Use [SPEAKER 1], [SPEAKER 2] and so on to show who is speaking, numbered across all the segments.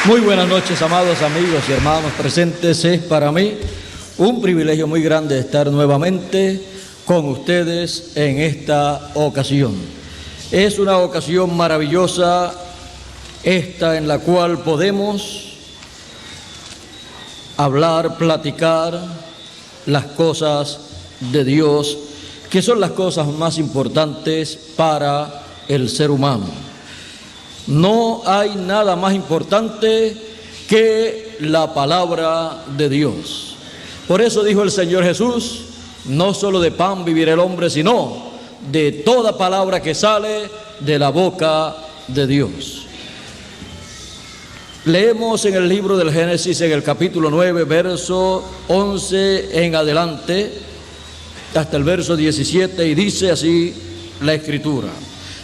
[SPEAKER 1] Muy buenas noches, amados amigos y hermanos presentes. Es para mí un privilegio muy grande estar nuevamente con ustedes en esta ocasión. Es una ocasión maravillosa esta en la cual podemos hablar, platicar las cosas de Dios, que son las cosas más importantes para el ser humano. No hay nada más importante que la palabra de Dios. Por eso dijo el Señor Jesús: no solo de pan vivirá el hombre, sino de toda palabra que sale de la boca de Dios. Leemos en el libro del Génesis, en el capítulo 9, verso 11 en adelante, hasta el verso 17, y dice así la Escritura.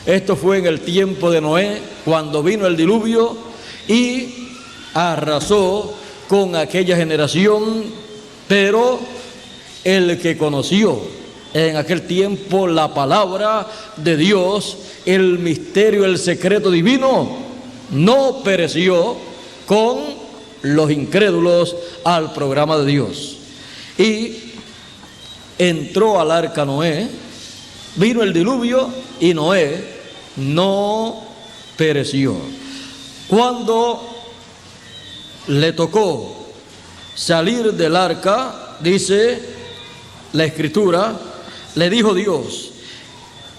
[SPEAKER 1] Esto fue en el tiempo de Noé, cuando vino el diluvio y arrasó con aquella generación, pero el que conoció en aquel tiempo la palabra de Dios, el misterio, el secreto divino, no pereció con los incrédulos al programa de Dios. Y entró al arca Noé, vino el diluvio y Noé no pereció. Cuando le tocó salir del arca, dice la Escritura, le dijo Dios,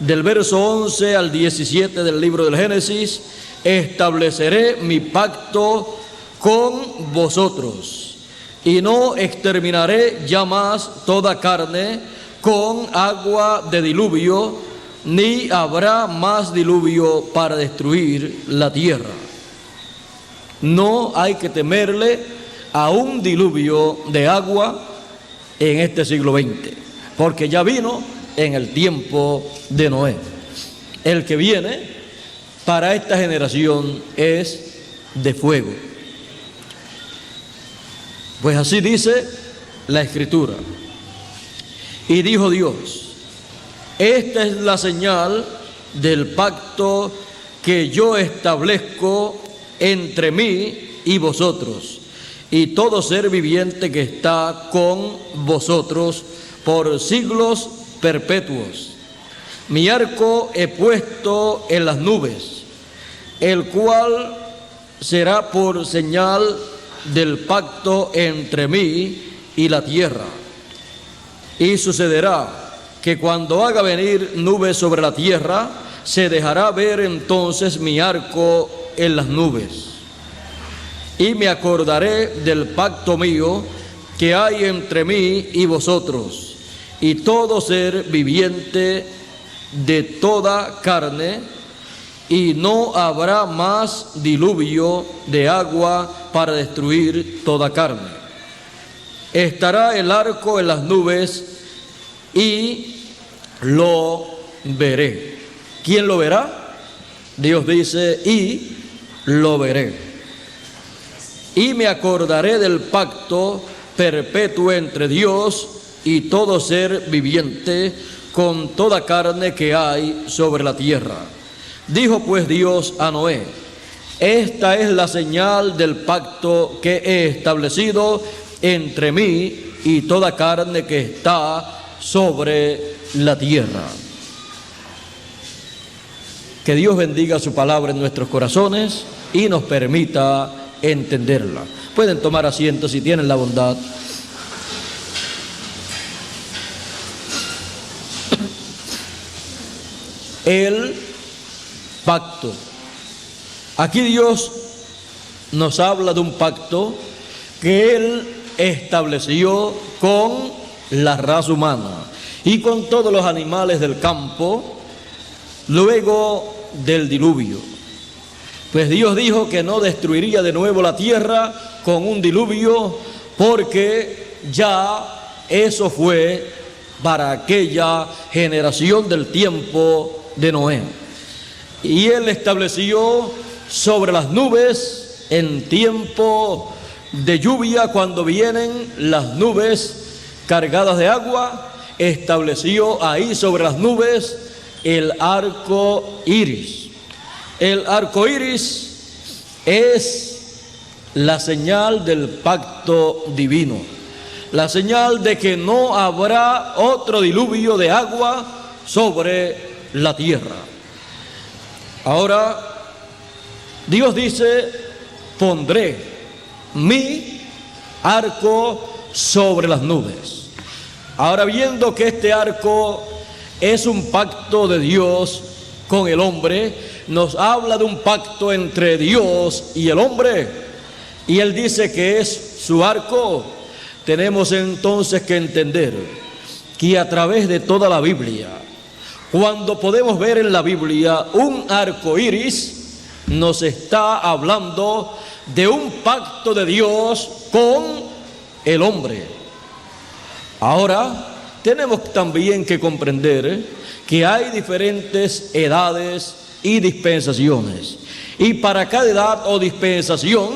[SPEAKER 1] del verso 11 al 17 del libro del Génesis: estableceré mi pacto con vosotros y no exterminaré ya más toda carne con agua de diluvio, ni habrá más diluvio para destruir la tierra. No hay que temerle a un diluvio de agua en este siglo XX, porque ya vino en el tiempo de Noé. El que viene para esta generación es de fuego. Pues así dice la Escritura. Y dijo Dios: esta es la señal del pacto que yo establezco entre mí y vosotros y todo ser viviente que está con vosotros por siglos perpetuos. Mi arco he puesto en las nubes, el cual será por señal del pacto entre mí y la tierra. Y sucederá que cuando haga venir nubes sobre la tierra, se dejará ver entonces mi arco en las nubes. Y me acordaré del pacto mío que hay entre mí y vosotros, y todo ser viviente de toda carne, y no habrá más diluvio de agua para destruir toda carne. Estará el arco en las nubes y lo veré. ¿Quién lo verá? Dios dice: y lo veré. Y me acordaré del pacto perpetuo entre Dios y todo ser viviente con toda carne que hay sobre la tierra. Dijo pues Dios a Noé: esta es la señal del pacto que he establecido entre mí y toda carne que está sobre la tierra. Que Dios bendiga su palabra en nuestros corazones y nos permita entenderla. Pueden tomar asiento si tienen la bondad. El pacto. Aquí Dios nos habla de un pacto que Él estableció con la raza humana y con todos los animales del campo luego del diluvio. Pues Dios dijo que no destruiría de nuevo la tierra con un diluvio, porque ya eso fue para aquella generación del tiempo de Noé. Y Él estableció sobre las nubes en tiempo de lluvia, cuando vienen las nubes cargadas de agua, estableció ahí sobre las nubes el arco iris. El arco iris es la señal del pacto divino, la señal de que no habrá otro diluvio de agua sobre la tierra. Ahora, Dios dice: pondré mi arco sobre las nubes. Ahora, viendo que este arco es un pacto de Dios con el hombre, nos habla de un pacto entre Dios y el hombre, y Él dice que es su arco. Tenemos entonces que entender que a través de toda la Biblia, cuando podemos ver en la Biblia un arco iris, nos está hablando de un pacto de Dios con el hombre. Ahora, tenemos también que comprender que hay diferentes edades y dispensaciones, y para cada edad o dispensación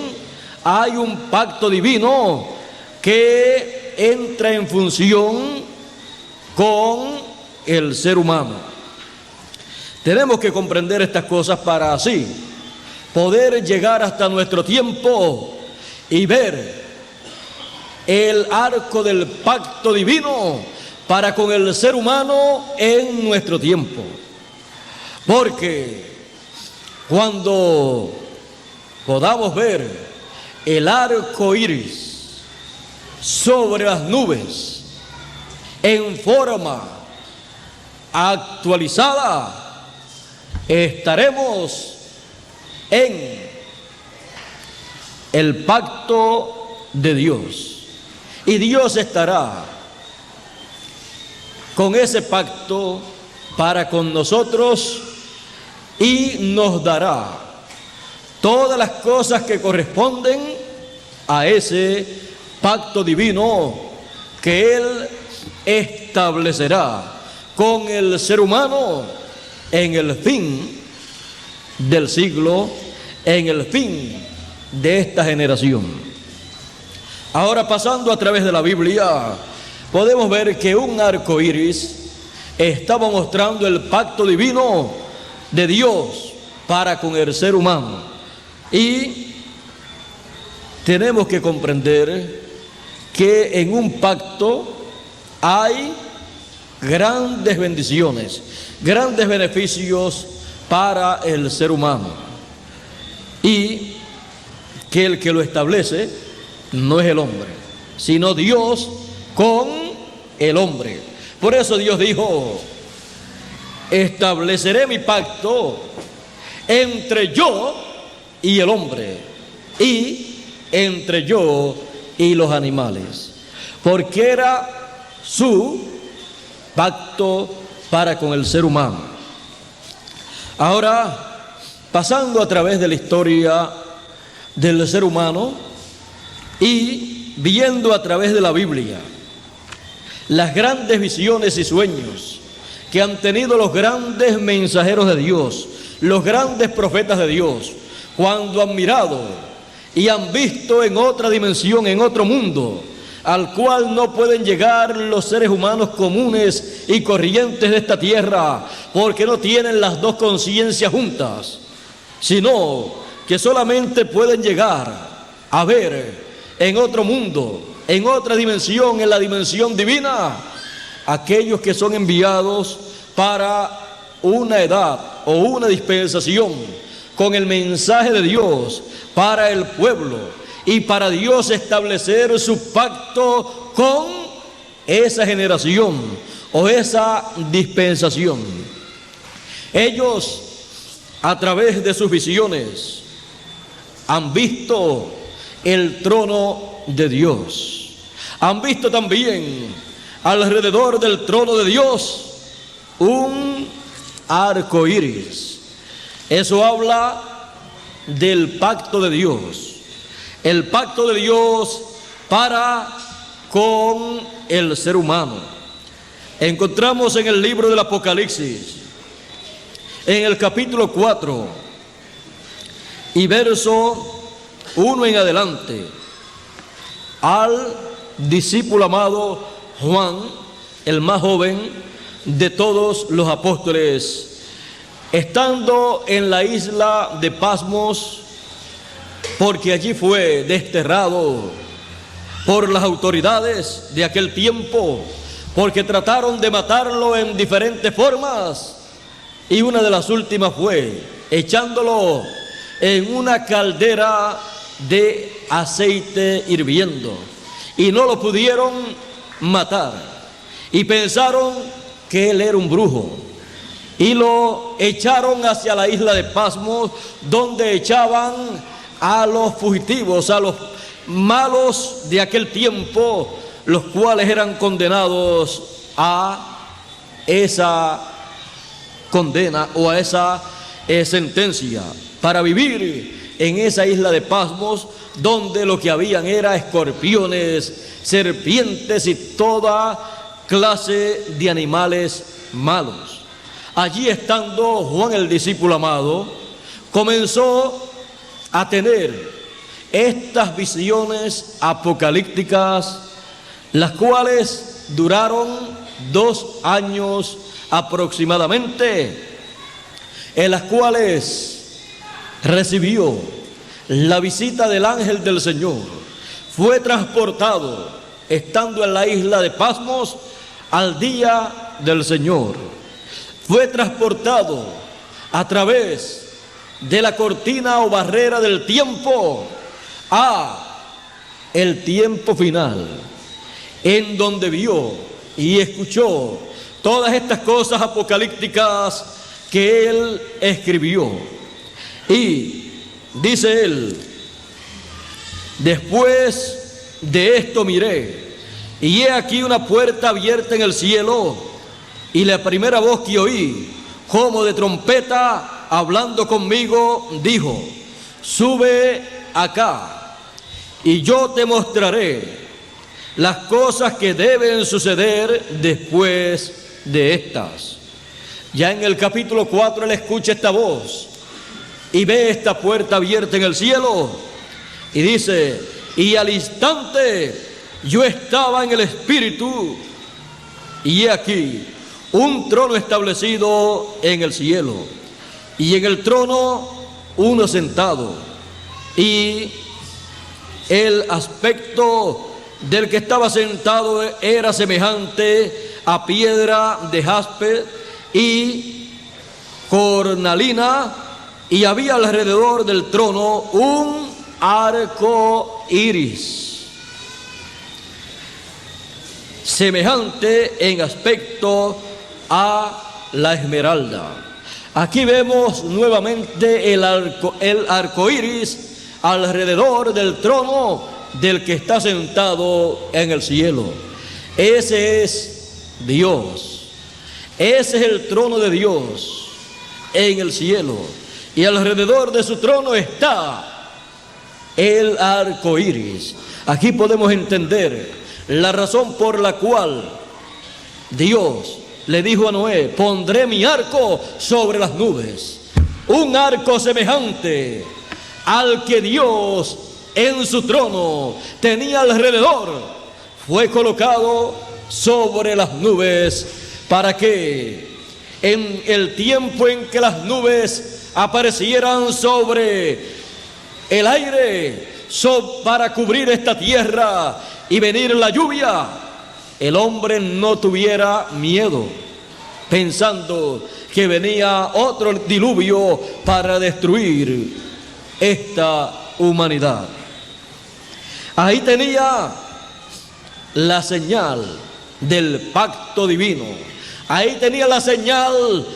[SPEAKER 1] hay un pacto divino que entra en función con el ser humano. Tenemos que comprender estas cosas para así poder llegar hasta nuestro tiempo y ver el arco del pacto divino para con el ser humano en nuestro tiempo. Porque cuando podamos ver el arco iris sobre las nubes en forma actualizada, estaremos en el pacto de Dios, y Dios estará con ese pacto para con nosotros y nos dará todas las cosas que corresponden a ese pacto divino que Él establecerá con el ser humano en el fin del siglo, en el fin de esta generación. Ahora, pasando a través de la Biblia, podemos ver que un arco iris estaba mostrando el pacto divino de Dios para con el ser humano. Y tenemos que comprender que en un pacto hay grandes bendiciones, grandes beneficios para el ser humano, y que el que lo establece no es el hombre, sino Dios con el hombre. Por eso Dios dijo: estableceré mi pacto entre yo y el hombre, y entre yo y los animales, porque era su pacto para con el ser humano. Ahora, pasando a través de la historia del ser humano y viendo a través de la Biblia las grandes visiones y sueños que han tenido los grandes mensajeros de Dios, los grandes profetas de Dios, cuando han mirado y han visto en otra dimensión, en otro mundo, al cual no pueden llegar los seres humanos comunes y corrientes de esta tierra, porque no tienen las dos conciencias juntas, sino que solamente pueden llegar a ver en otro mundo, en otra dimensión, en la dimensión divina, aquellos que son enviados para una edad o una dispensación con el mensaje de Dios para el pueblo, y para Dios establecer su pacto con esa generación o esa dispensación. Ellos, a través de sus visiones, han visto el trono de Dios, han visto también alrededor del trono de Dios un arco iris. Eso habla del pacto de Dios, el pacto de Dios para con el ser humano. Encontramos en el libro del Apocalipsis, en el capítulo 4 y verso 1 en adelante, al discípulo amado Juan, el más joven de todos los apóstoles, estando en la isla de Patmos, porque allí fue desterrado por las autoridades de aquel tiempo, porque trataron de matarlo en diferentes formas, y una de las últimas fue echándolo en una caldera de aceite hirviendo, y no lo pudieron matar, y pensaron que él era un brujo, y lo echaron hacia la isla de Patmos, donde echaban a los fugitivos, a los malos de aquel tiempo, los cuales eran condenados a esa condena o a esa sentencia, para vivir en esa isla de Patmos, donde lo que habían era escorpiones, serpientes y toda clase de animales malos. Allí estando Juan el discípulo amado, comenzó a tener estas visiones apocalípticas, las cuales duraron 2 años aproximadamente, en las cuales recibió la visita del ángel del Señor. Fue transportado, estando en la isla de Patmos, al día del Señor. Fue transportado a través de la cortina o barrera del tiempo a el tiempo final, en donde vio y escuchó todas estas cosas apocalípticas que él escribió. Y dice él: después de esto miré, y he aquí una puerta abierta en el cielo, y la primera voz que oí, como de trompeta, hablando conmigo, dijo: sube acá, y yo te mostraré las cosas que deben suceder después de estas. Ya en el capítulo 4 él escucha esta voz y ve esta puerta abierta en el cielo, y dice: y al instante yo estaba en el Espíritu, y he aquí un trono establecido en el cielo, y en el trono uno sentado, y el aspecto del que estaba sentado era semejante a piedra de jaspe y cornalina, y había alrededor del trono un arco iris, semejante en aspecto a la esmeralda. Aquí vemos nuevamente el arco iris alrededor del trono del que está sentado en el cielo. Ese es Dios. Ese es el trono de Dios en el cielo, y alrededor de su trono está el arco iris. Aquí podemos entender la razón por la cual Dios le dijo a Noé: pondré mi arco sobre las nubes. Un arco semejante al que Dios en su trono tenía alrededor, fue colocado sobre las nubes, para que en el tiempo en que las nubes aparecieran sobre el aire, para cubrir esta tierra y venir la lluvia, el hombre no tuviera miedo, pensando que venía otro diluvio para destruir esta humanidad. Ahí tenía la señal del pacto divino. Ahí tenía la señal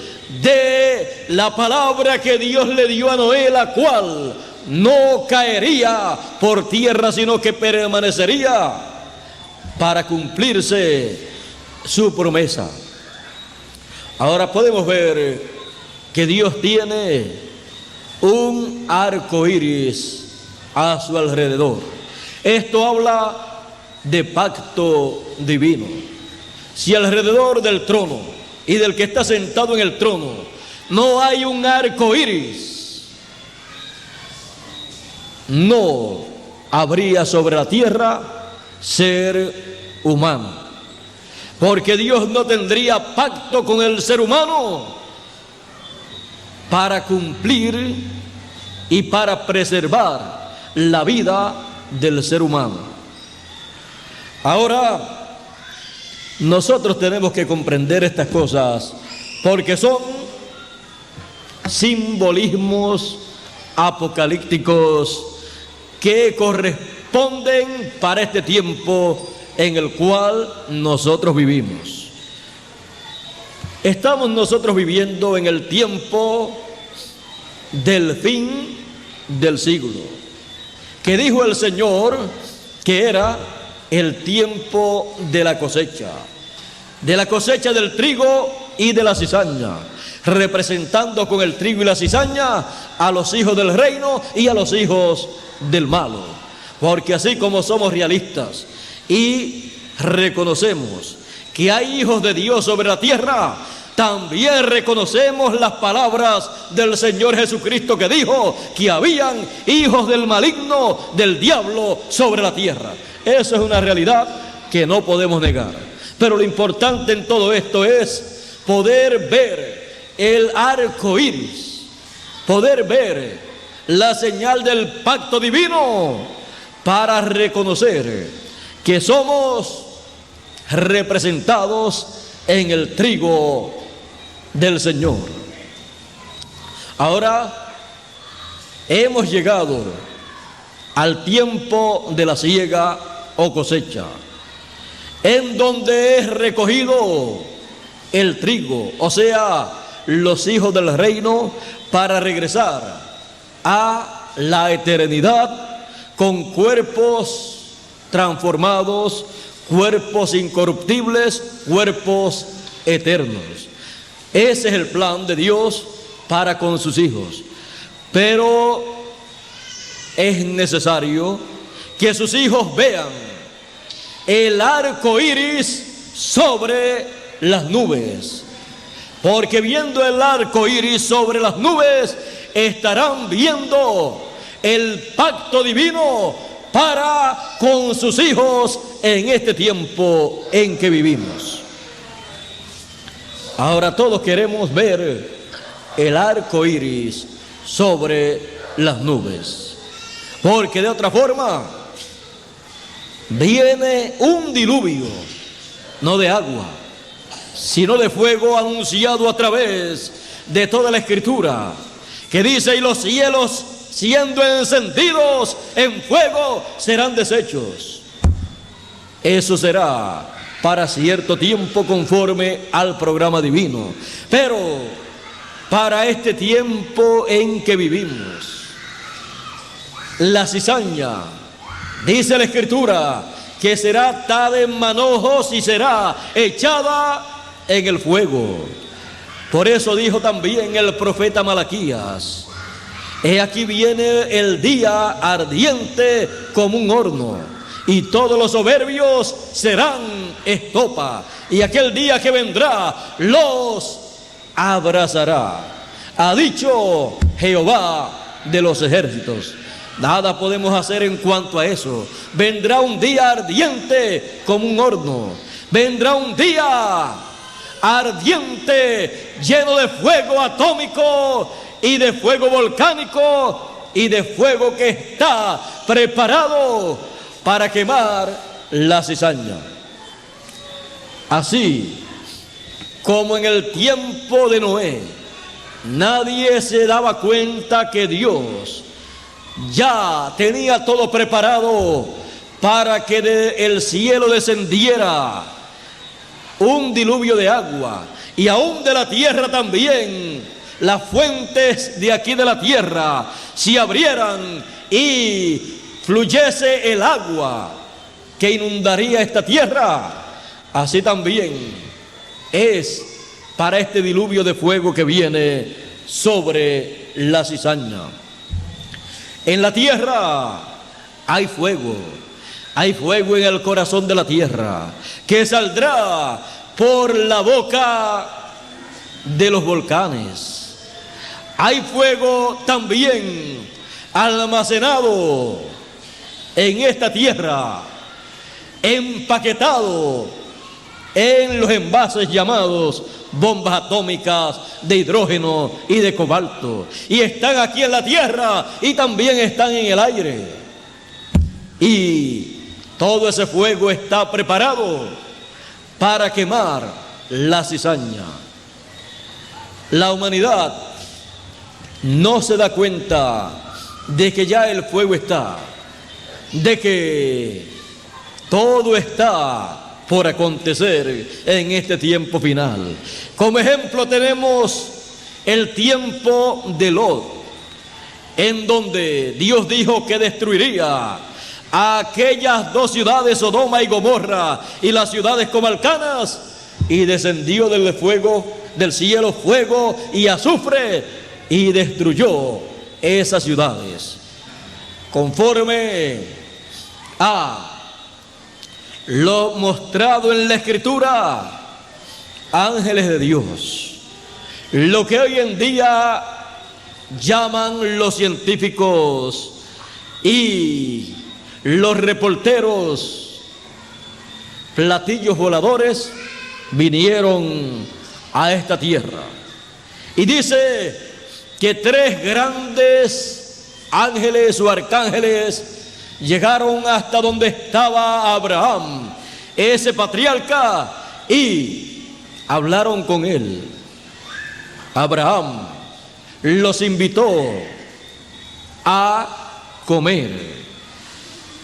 [SPEAKER 1] de la palabra que Dios le dio a Noé, la cual no caería por tierra, sino que permanecería para cumplirse su promesa. Ahora podemos ver que Dios tiene un arco iris a su alrededor. Esto habla de pacto divino. Si alrededor del trono y del que está sentado en el trono no hay un arco iris, no habría sobre la tierra ser humano, porque Dios no tendría pacto con el ser humano para cumplir y para preservar la vida del ser humano. Ahora, nosotros tenemos que comprender estas cosas porque son simbolismos apocalípticos que corresponden para este tiempo en el cual nosotros vivimos. Estamos nosotros viviendo en el tiempo del fin del siglo, que dijo el Señor que era el tiempo de la cosecha del trigo y de la cizaña, representando con el trigo y la cizaña a los hijos del reino y a los hijos del malo. Porque así como somos realistas y reconocemos que hay hijos de Dios sobre la tierra, también reconocemos las palabras del Señor Jesucristo que dijo que habían hijos del maligno, del diablo sobre la tierra. Eso es una realidad que no podemos negar. Pero lo importante en todo esto es poder ver el arco iris, poder ver la señal del pacto divino para reconocer que somos representados en el trigo del Señor. Ahora hemos llegado al tiempo de la siega o cosecha, en donde es recogido el trigo, o sea, los hijos del reino, para regresar a la eternidad con cuerpos transformados, cuerpos incorruptibles, cuerpos eternos. Ese es el plan de Dios para con sus hijos. Pero es necesario que sus hijos vean el arco iris sobre las nubes, porque viendo el arco iris sobre las nubes estarán viendo el pacto divino para con sus hijos en este tiempo en que vivimos. Ahora todos queremos ver el arco iris sobre las nubes, porque de otra forma viene un diluvio, no de agua, sino de fuego, anunciado a través de toda la Escritura, que dice: y los cielos siendo encendidos en fuego serán deshechos. Eso será para cierto tiempo conforme al programa divino, pero para este tiempo en que vivimos, la cizaña, dice la Escritura, que será atada en manojos y será echada en el fuego. Por eso dijo también el profeta Malaquías: he aquí viene el día ardiente como un horno, y todos los soberbios serán estopa, y aquel día que vendrá los abrazará. Ha dicho Jehová de los ejércitos. Nada podemos hacer en cuanto a eso. Vendrá un día ardiente como un horno. Vendrá un día ardiente, lleno de fuego atómico y de fuego volcánico y de fuego que está preparado para quemar la cizaña. Así como en el tiempo de Noé, nadie se daba cuenta que Dios ya tenía todo preparado para que del cielo descendiera un diluvio de agua, y aún de la tierra también las fuentes de aquí de la tierra se abrieran y fluyese el agua que inundaría esta tierra. Así también es para este diluvio de fuego que viene sobre la cizaña. En la tierra hay fuego en el corazón de la tierra, que saldrá por la boca de los volcanes. Hay fuego también almacenado en esta tierra, empaquetado en los envases llamados bombas atómicas de hidrógeno y de cobalto, y están aquí en la tierra y también están en el aire. y todo ese fuego está preparado para quemar la cizaña. La humanidad no se da cuenta de que ya el fuego está, de que todo está por acontecer en este tiempo final. Como ejemplo tenemos el tiempo de Lot, en donde Dios dijo que destruiría a aquellas dos ciudades, Sodoma y Gomorra, y las ciudades comalcanas, y descendió del cielo fuego y azufre, y destruyó esas ciudades. Conforme a lo mostrado en la Escritura, ángeles de Dios, lo que hoy en día llaman los científicos y los reporteros platillos voladores, vinieron a esta tierra. Y dice que 3 grandes ángeles o arcángeles llegaron hasta donde estaba Abraham, ese patriarca, y hablaron con él. Abraham los invitó a comer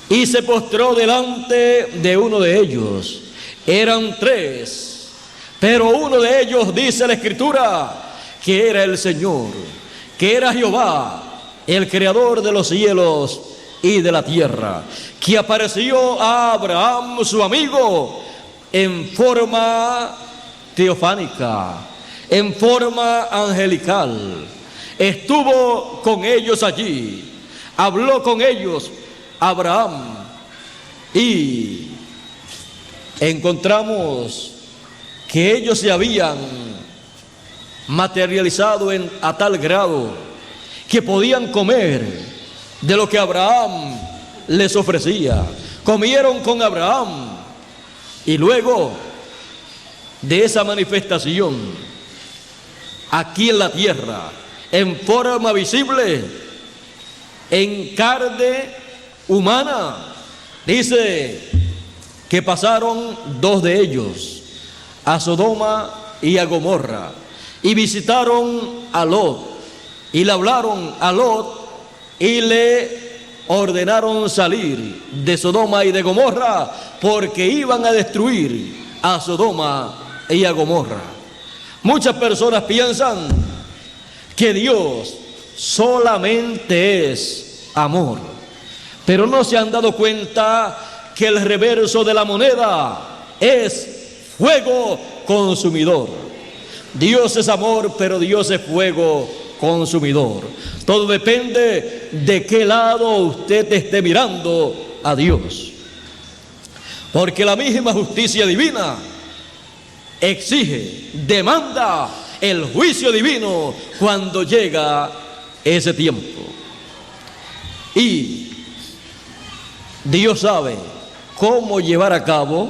[SPEAKER 1] y se postró delante de uno de ellos. Eran 3, pero uno de ellos, dice la Escritura, que era el Señor, que era Jehová, el creador de los cielos y de la tierra, que apareció a Abraham, su amigo, en forma teofánica, en forma angelical. Estuvo con ellos allí, habló con ellos Abraham, y encontramos que ellos se habían materializado a tal grado que podían comer de lo que Abraham les ofrecía. Comieron con Abraham, y luego de esa manifestación aquí en la tierra, en forma visible, en carne humana, dice que pasaron 2 de ellos a Sodoma y a Gomorra, y visitaron a Lot, y le hablaron a Lot, y le ordenaron salir de Sodoma y de Gomorra, porque iban a destruir a Sodoma y a Gomorra. Muchas personas piensan que Dios solamente es amor, pero no se han dado cuenta que el reverso de la moneda es fuego consumidor. Dios es amor, pero Dios es fuego consumidor. Todo depende de qué lado usted esté mirando a Dios, porque la misma justicia divina exige, demanda el juicio divino cuando llega ese tiempo. Y Dios sabe cómo llevar a cabo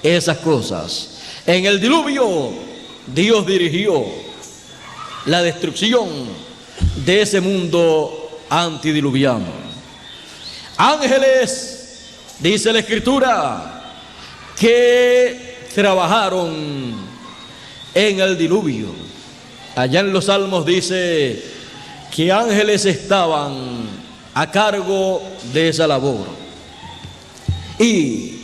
[SPEAKER 1] esas cosas. En el diluvio, Dios dirigió la destrucción de ese mundo antidiluviano. Ángeles, dice la Escritura, que trabajaron en el diluvio. Allá en los Salmos dice que ángeles estaban a cargo de esa labor. Y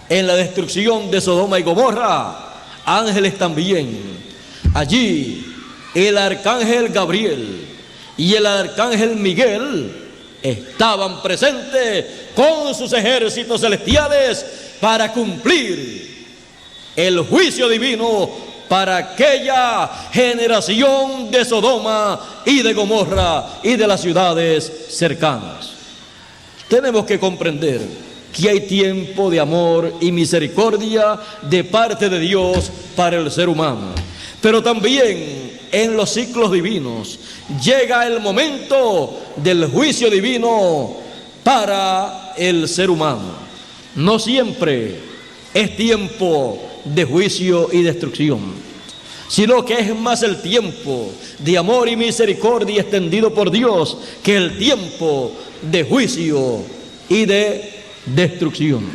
[SPEAKER 1] en la destrucción de Sodoma y Gomorra, ángeles también. Allí el arcángel Gabriel y el arcángel Miguel estaban presentes con sus ejércitos celestiales para cumplir el juicio divino para aquella generación de Sodoma y de Gomorra y de las ciudades cercanas. Tenemos que comprender que hay tiempo de amor y misericordia de parte de Dios para el ser humano, pero también en los ciclos divinos llega el momento del juicio divino para el ser humano. No siempre es tiempo de juicio y destrucción, sino que es más el tiempo de amor y misericordia extendido por Dios que el tiempo de juicio y de destrucción.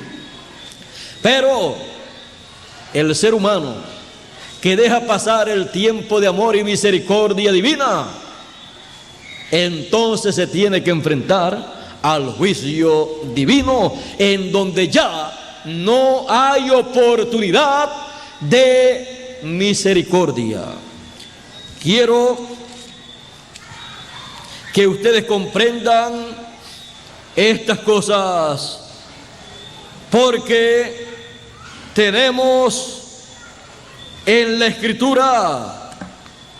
[SPEAKER 1] Pero el ser humano que deja pasar el tiempo de amor y misericordia divina, entonces se tiene que enfrentar al juicio divino, en donde ya no hay oportunidad de misericordia. Quiero que ustedes comprendan estas cosas, porque tenemos en la Escritura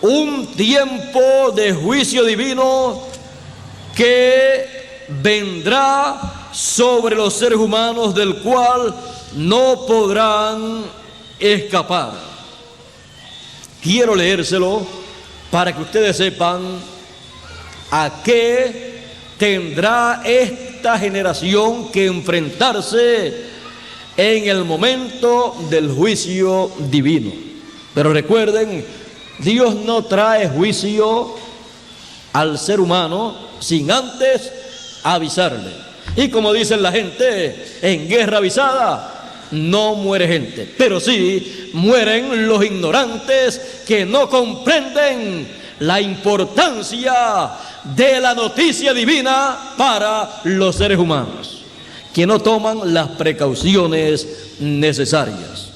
[SPEAKER 1] un tiempo de juicio divino que vendrá sobre los seres humanos, del cual no podrán escapar. Quiero leérselo para que ustedes sepan a qué tendrá esta generación que enfrentarse en el momento del juicio divino. Pero recuerden, Dios no trae juicio al ser humano sin antes avisarle. Y como dicen la gente, en guerra avisada no muere gente, pero sí mueren los ignorantes que no comprenden la importancia de la noticia divina para los seres humanos, que no toman las precauciones necesarias.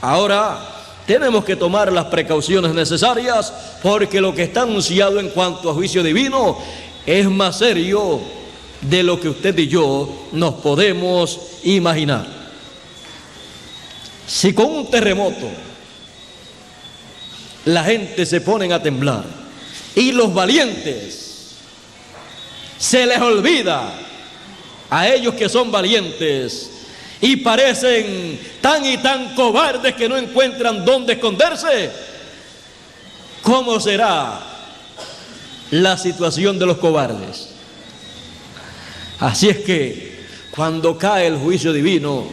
[SPEAKER 1] Ahora tenemos que tomar las precauciones necesarias, porque lo que está anunciado en cuanto a juicio divino es más serio de lo que usted y yo nos podemos imaginar. Si con un terremoto la gente se pone a temblar y los valientes se les olvida a ellos que son valientes y parecen tan y tan cobardes que no encuentran dónde esconderse, ¿cómo será la situación de los cobardes? Así es que cuando cae el juicio divino,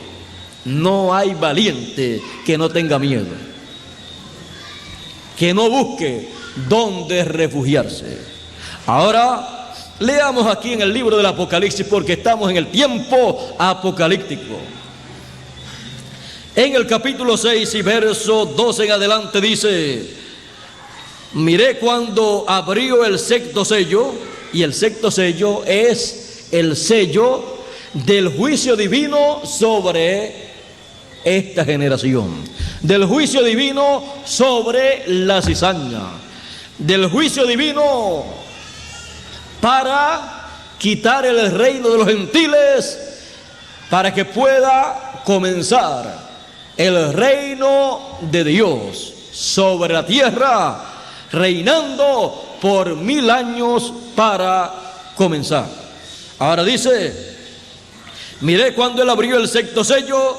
[SPEAKER 1] no hay valiente que no tenga miedo, que no busque dónde refugiarse. Ahora leamos aquí en el libro del Apocalipsis, porque estamos en el tiempo apocalíptico. En el capítulo 6 y verso 12 en adelante dice: miré cuando abrió el sexto sello, y el sexto sello es el sello del juicio divino sobre esta generación, del juicio divino sobre la cizaña, del juicio divino para quitar el reino de los gentiles, para que pueda comenzar el reino de Dios sobre la tierra, reinando por 1000 años para comenzar. Ahora dice: miré cuando él abrió el sexto sello,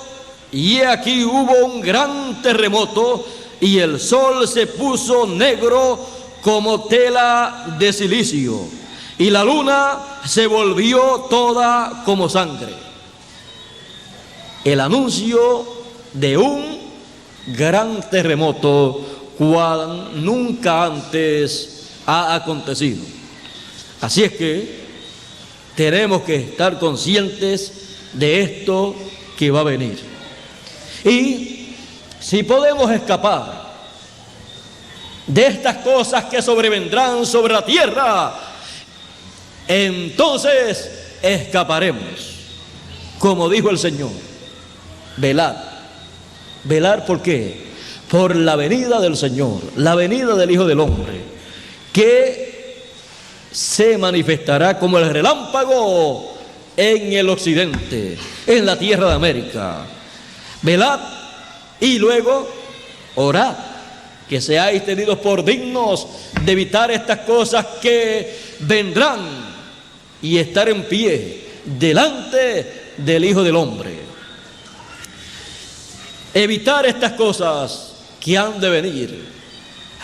[SPEAKER 1] y he aquí hubo un gran terremoto, y el sol se puso negro como tela de silicio, y la luna se volvió toda como sangre. El anuncio de un gran terremoto cual nunca antes ha acontecido. Así es que tenemos que estar conscientes de esto que va a venir. Y si podemos escapar de estas cosas que sobrevendrán sobre la tierra, entonces escaparemos. Como dijo el Señor: velad. ¿Velar por qué? Por la venida del Señor, la venida del Hijo del Hombre, que se manifestará como el relámpago en el occidente, en la tierra de América. Velad y luego orad, que seáis tenidos por dignos de evitar estas cosas que vendrán, y estar en pie delante del Hijo del Hombre. Evitar estas cosas que han de venir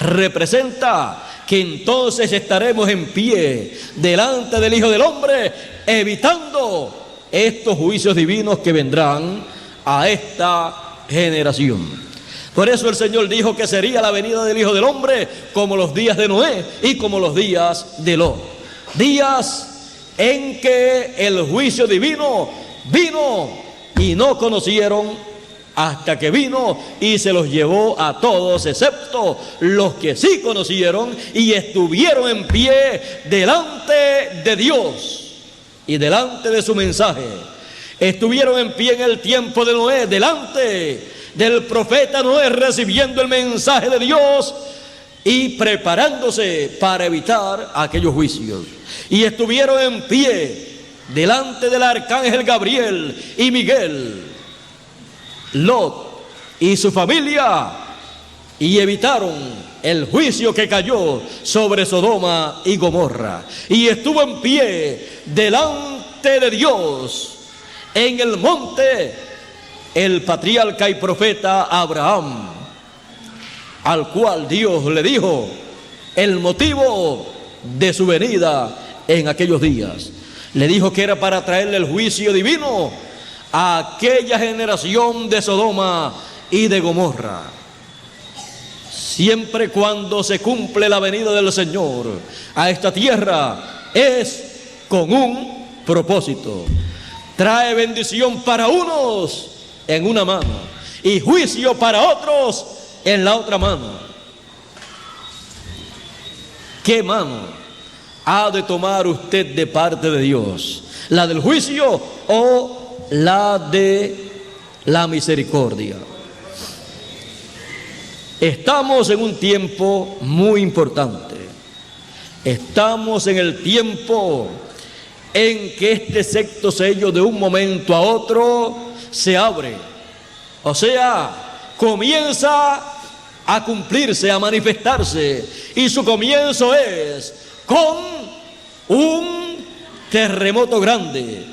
[SPEAKER 1] representa que entonces estaremos en pie delante del Hijo del Hombre, evitando estos juicios divinos que vendrán a esta generación. Por eso el Señor dijo que sería la venida del Hijo del Hombre como los días de Noé y como los días de Lot, días en que el juicio divino vino y no conocieron hasta que vino y se los llevó a todos, excepto los que sí conocieron y estuvieron en pie delante de Dios y delante de su mensaje. Estuvieron en pie en el tiempo de Noé, delante del profeta Noé, recibiendo el mensaje de Dios y preparándose para evitar aquellos juicios. Y estuvieron en pie delante del arcángel Gabriel y Miguel, Lot y su familia, y evitaron el juicio que cayó sobre Sodoma y Gomorra. Y estuvo en pie delante de Dios en el monte el patriarca y profeta Abraham, al cual Dios le dijo el motivo de su venida en aquellos días. Le dijo que era para traerle el juicio divino a aquella generación de Sodoma y de Gomorra. Siempre cuando se cumple la venida del Señor a esta tierra es con un propósito. Trae bendición para unos en una mano y juicio para otros en la otra mano. ¿Qué mano ha de tomar usted de parte de Dios? ¿La del juicio o la de la misericordia? Estamos en un tiempo muy importante. Estamos en el tiempo en que este sexto sello de un momento a otro se abre. O sea, comienza a cumplirse, a manifestarse. Y su comienzo es con un terremoto grande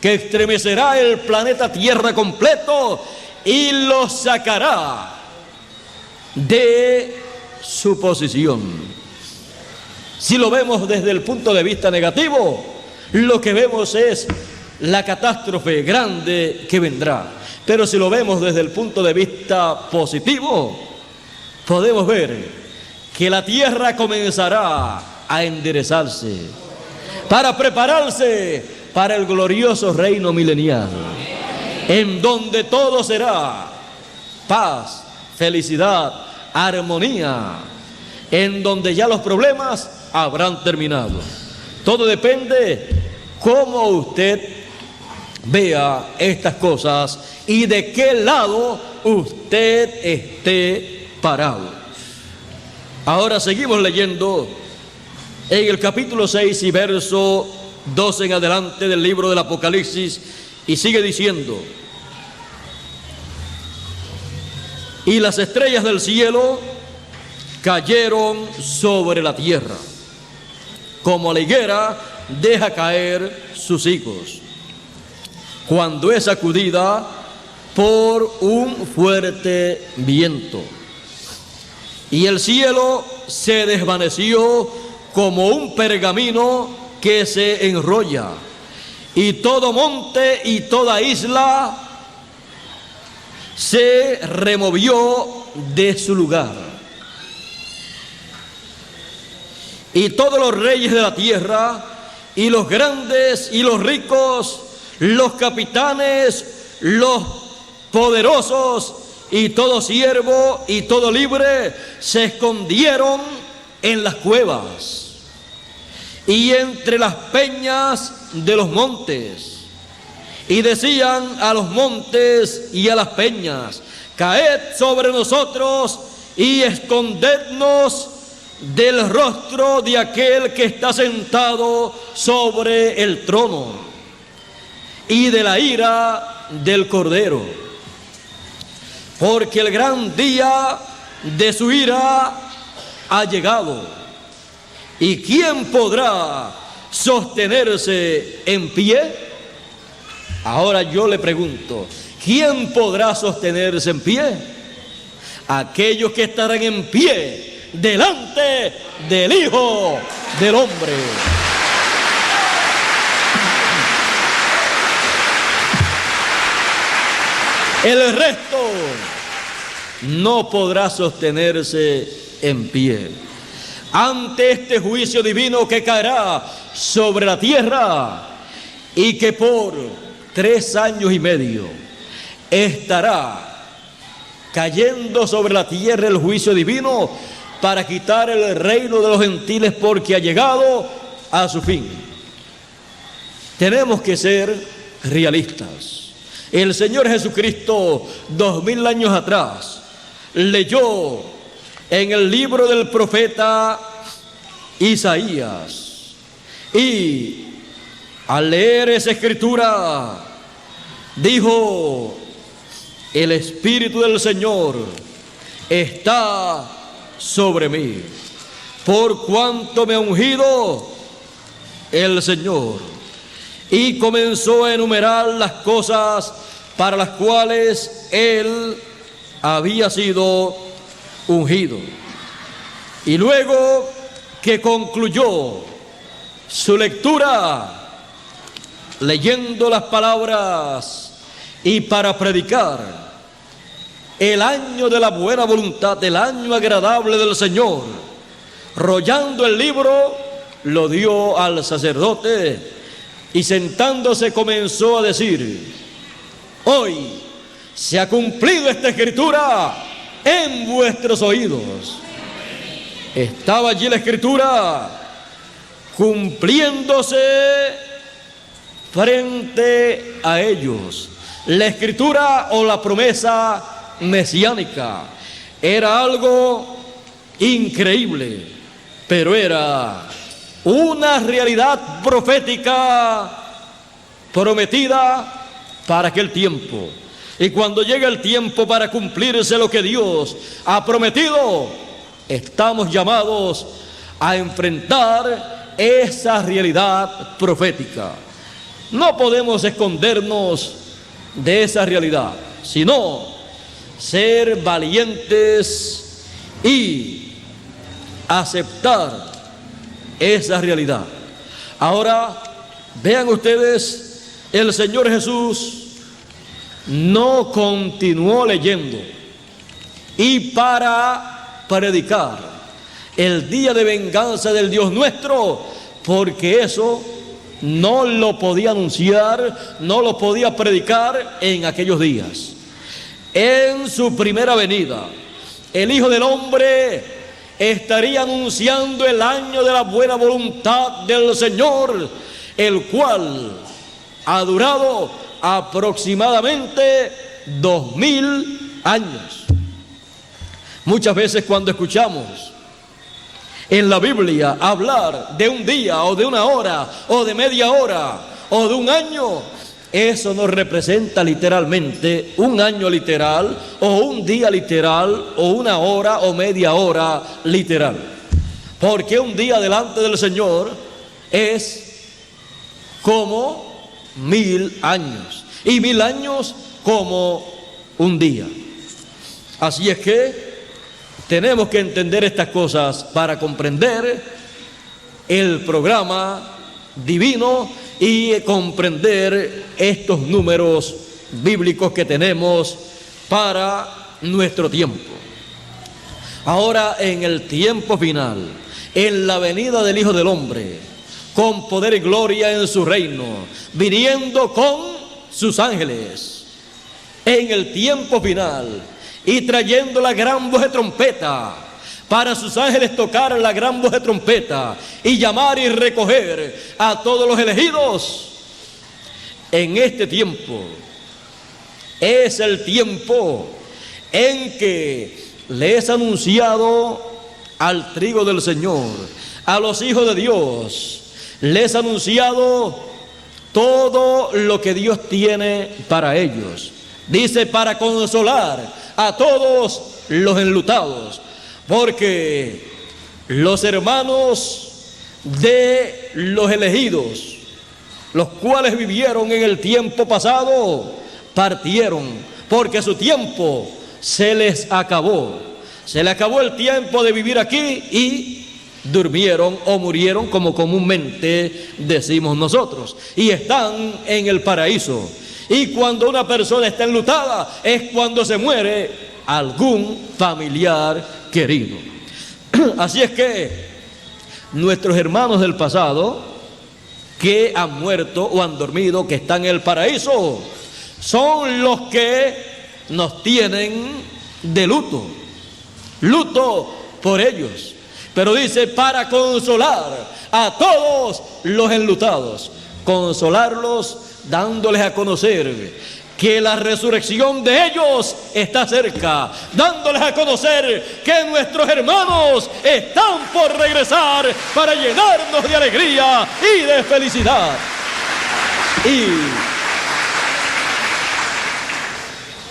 [SPEAKER 1] que estremecerá el planeta Tierra completo y lo sacará de su posición. Si lo vemos desde el punto de vista negativo, lo que vemos es la catástrofe grande que vendrá. Pero si lo vemos desde el punto de vista positivo, podemos ver que la tierra comenzará a enderezarse para prepararse para el glorioso reino milenial, en donde todo será paz, felicidad, armonía, en donde ya los problemas habrán terminado. Todo depende cómo usted vea estas cosas y de qué lado usted esté parado. Ahora seguimos leyendo en el capítulo 6 y verso 12 en adelante del libro del Apocalipsis, y sigue diciendo: y las estrellas del cielo cayeron sobre la tierra, como la higuera deja caer sus higos cuando es sacudida por un fuerte viento. Y el cielo se desvaneció como un pergamino que se enrolla, y todo monte y toda isla se removió de su lugar. Y todos los reyes de la tierra, y los grandes y los ricos, los capitanes, los poderosos, y todo siervo y todo libre, se escondieron en las cuevas y entre las peñas de los montes, y decían a los montes y a las peñas: caed sobre nosotros y escondednos del rostro de aquel que está sentado sobre el trono y de la ira del Cordero, porque el gran día de su ira ha llegado. ¿Y quién podrá sostenerse en pie? Ahora yo le pregunto, ¿quién podrá sostenerse en pie? Aquellos que estarán en pie delante del Hijo del Hombre. El resto no podrá sostenerse en pie ante este juicio divino que caerá sobre la tierra y que por 3 años y medio estará cayendo sobre la tierra el juicio divino para quitar el reino de los gentiles, porque ha llegado a su fin. Tenemos que ser realistas. El Señor Jesucristo, 2000 años atrás, leyó en el libro del profeta Isaías, y al leer esa escritura dijo: el Espíritu del Señor está sobre mí, por cuanto me ha ungido el Señor. Y comenzó a enumerar las cosas para las cuales él había sido ungido. Y luego que concluyó su lectura, leyendo las palabras y para predicar el año de la buena voluntad, el año agradable del Señor, rollando el libro, lo dio al sacerdote y sentándose comenzó a decir: hoy se ha cumplido esta escritura en vuestros oídos. Estaba allí la escritura cumpliéndose frente a ellos. La escritura o la promesa mesiánica era algo increíble, pero era una realidad profética prometida para aquel tiempo. Y cuando llega el tiempo para cumplirse lo que Dios ha prometido, estamos llamados a enfrentar esa realidad profética. No podemos escondernos de esa realidad, sino ser valientes y aceptar esa realidad. Ahora, vean ustedes, el Señor Jesús no continuó leyendo y para predicar el día de venganza del Dios nuestro, porque eso no lo podía anunciar, no lo podía predicar en aquellos días. En su primera venida, el Hijo del Hombre estaría anunciando el año de la buena voluntad del Señor, el cual ha durado aproximadamente 2000 años. Muchas veces cuando escuchamos en la Biblia hablar de un día o de una hora o de media hora o de un año, eso no representa literalmente un año literal o un día literal o una hora o media hora literal, porque un día delante del Señor es como 1000 años y 1000 años como un día. Así es que tenemos que entender estas cosas para comprender el programa divino y comprender estos números bíblicos que tenemos para nuestro tiempo. Ahora, en el tiempo final, en la venida del Hijo del Hombre, con poder y gloria en su reino, viniendo con sus ángeles, en el tiempo final, y trayendo la gran voz de trompeta, para sus ángeles tocar la gran voz de trompeta y llamar y recoger a todos los elegidos. En este tiempo es el tiempo en que le es anunciado al trigo del Señor, a los hijos de Dios, les ha anunciado todo lo que Dios tiene para ellos. Dice: para consolar a todos los enlutados, porque los hermanos de los elegidos, los cuales vivieron en el tiempo pasado, partieron, porque su tiempo se les acabó. Se les acabó el tiempo de vivir aquí y durmieron o murieron, como comúnmente decimos nosotros, y están en el paraíso. Y cuando una persona está enlutada es cuando se muere algún familiar querido. Así es que nuestros hermanos del pasado que han muerto o han dormido, que están en el paraíso. Son los que nos tienen de luto, luto por ellos. Pero dice, para consolar a todos los enlutados, consolarlos dándoles a conocer que la resurrección de ellos está cerca, dándoles a conocer que nuestros hermanos están por regresar para llenarnos de alegría y de felicidad. Y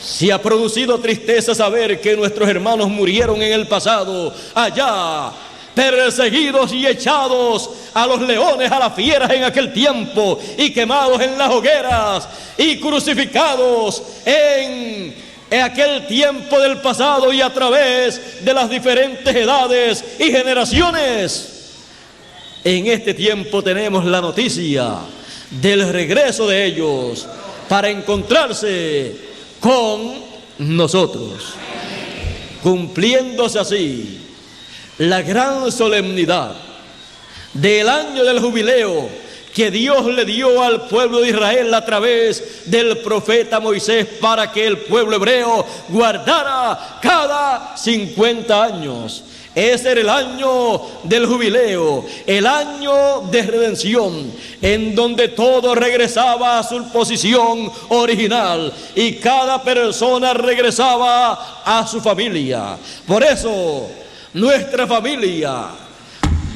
[SPEAKER 1] si ha producido tristeza saber que nuestros hermanos murieron en el pasado, allá, perseguidos y echados a los leones, a las fieras en aquel tiempo, y quemados en las hogueras, y crucificados en aquel tiempo del pasado y a través de las diferentes edades y generaciones. En este tiempo tenemos la noticia del regreso de ellos para encontrarse con nosotros, cumpliéndose así la gran solemnidad del año del jubileo que Dios le dio al pueblo de Israel a través del profeta Moisés para que el pueblo hebreo guardara cada 50 años. Ese era el año del jubileo, el año de redención, en donde todo regresaba a su posición original y cada persona regresaba a su familia. Por eso, nuestra familia,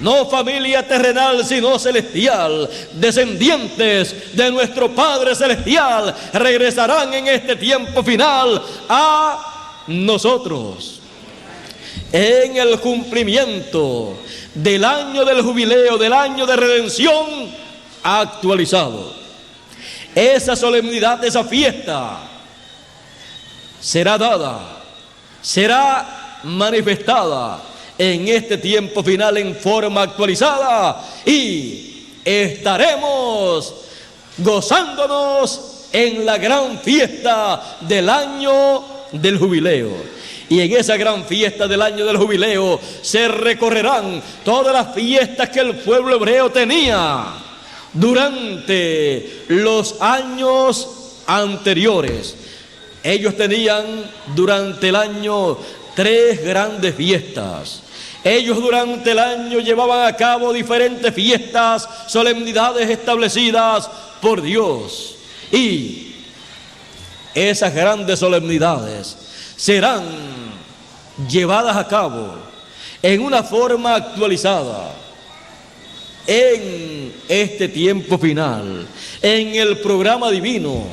[SPEAKER 1] no familia terrenal, sino celestial, descendientes de nuestro Padre Celestial, regresarán en este tiempo final a nosotros. En el cumplimiento del año del jubileo, del año de redención actualizado. Esa solemnidad, esa fiesta será dada, será manifestada en este tiempo final en forma actualizada, y estaremos gozándonos en la gran fiesta del año del jubileo. Y en esa gran fiesta del año del jubileo se recorrerán todas las fiestas que el pueblo hebreo tenía durante los años anteriores. Ellos tenían durante el año 3 grandes fiestas. Ellos durante el año llevaban a cabo diferentes fiestas, solemnidades establecidas por Dios. Y esas grandes solemnidades serán llevadas a cabo en una forma actualizada en este tiempo final, en el programa divino,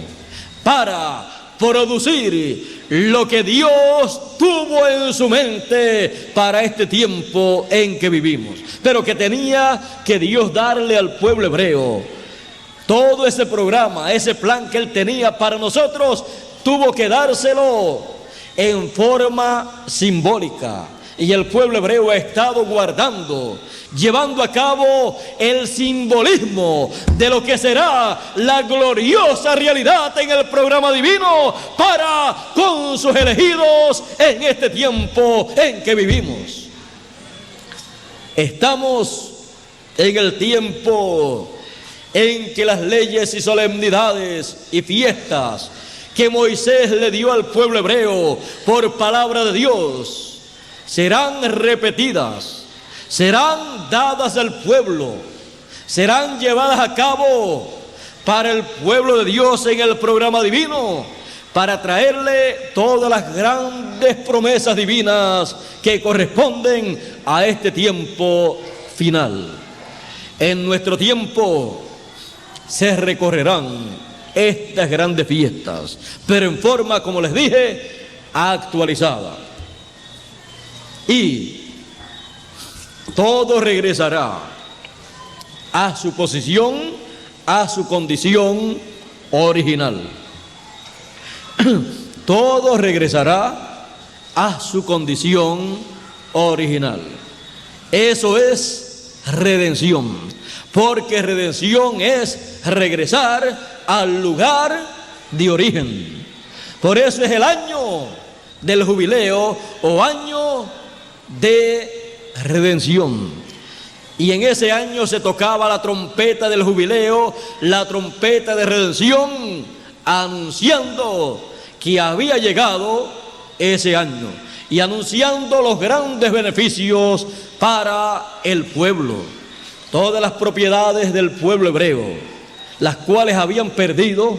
[SPEAKER 1] para producir lo que Dios tuvo en su mente para este tiempo en que vivimos, pero que tenía que Dios darle al pueblo hebreo. Todo ese programa, ese plan que Él tenía para nosotros, tuvo que dárselo en forma simbólica, y el pueblo hebreo ha estado guardando, llevando a cabo el simbolismo de lo que será la gloriosa realidad en el programa divino para con sus elegidos en este tiempo en que vivimos. Estamos en el tiempo en que las leyes y solemnidades y fiestas que Moisés le dio al pueblo hebreo por palabra de Dios serán repetidas, serán dadas al pueblo, serán llevadas a cabo para el pueblo de Dios en el programa divino, para traerle todas las grandes promesas divinas que corresponden a este tiempo final. En nuestro tiempo se recorrerán estas grandes fiestas, pero en forma, como les dije, actualizada. Y todo regresará a su posición, a su condición original. Todo regresará a su condición original. Eso es redención, porque redención es regresar al lugar de origen. Por eso es el año del jubileo o año de redención. Y en ese año se tocaba la trompeta del jubileo, la trompeta de redención, anunciando que había llegado ese año y anunciando los grandes beneficios para el pueblo. Todas las propiedades del pueblo hebreo, las cuales habían perdido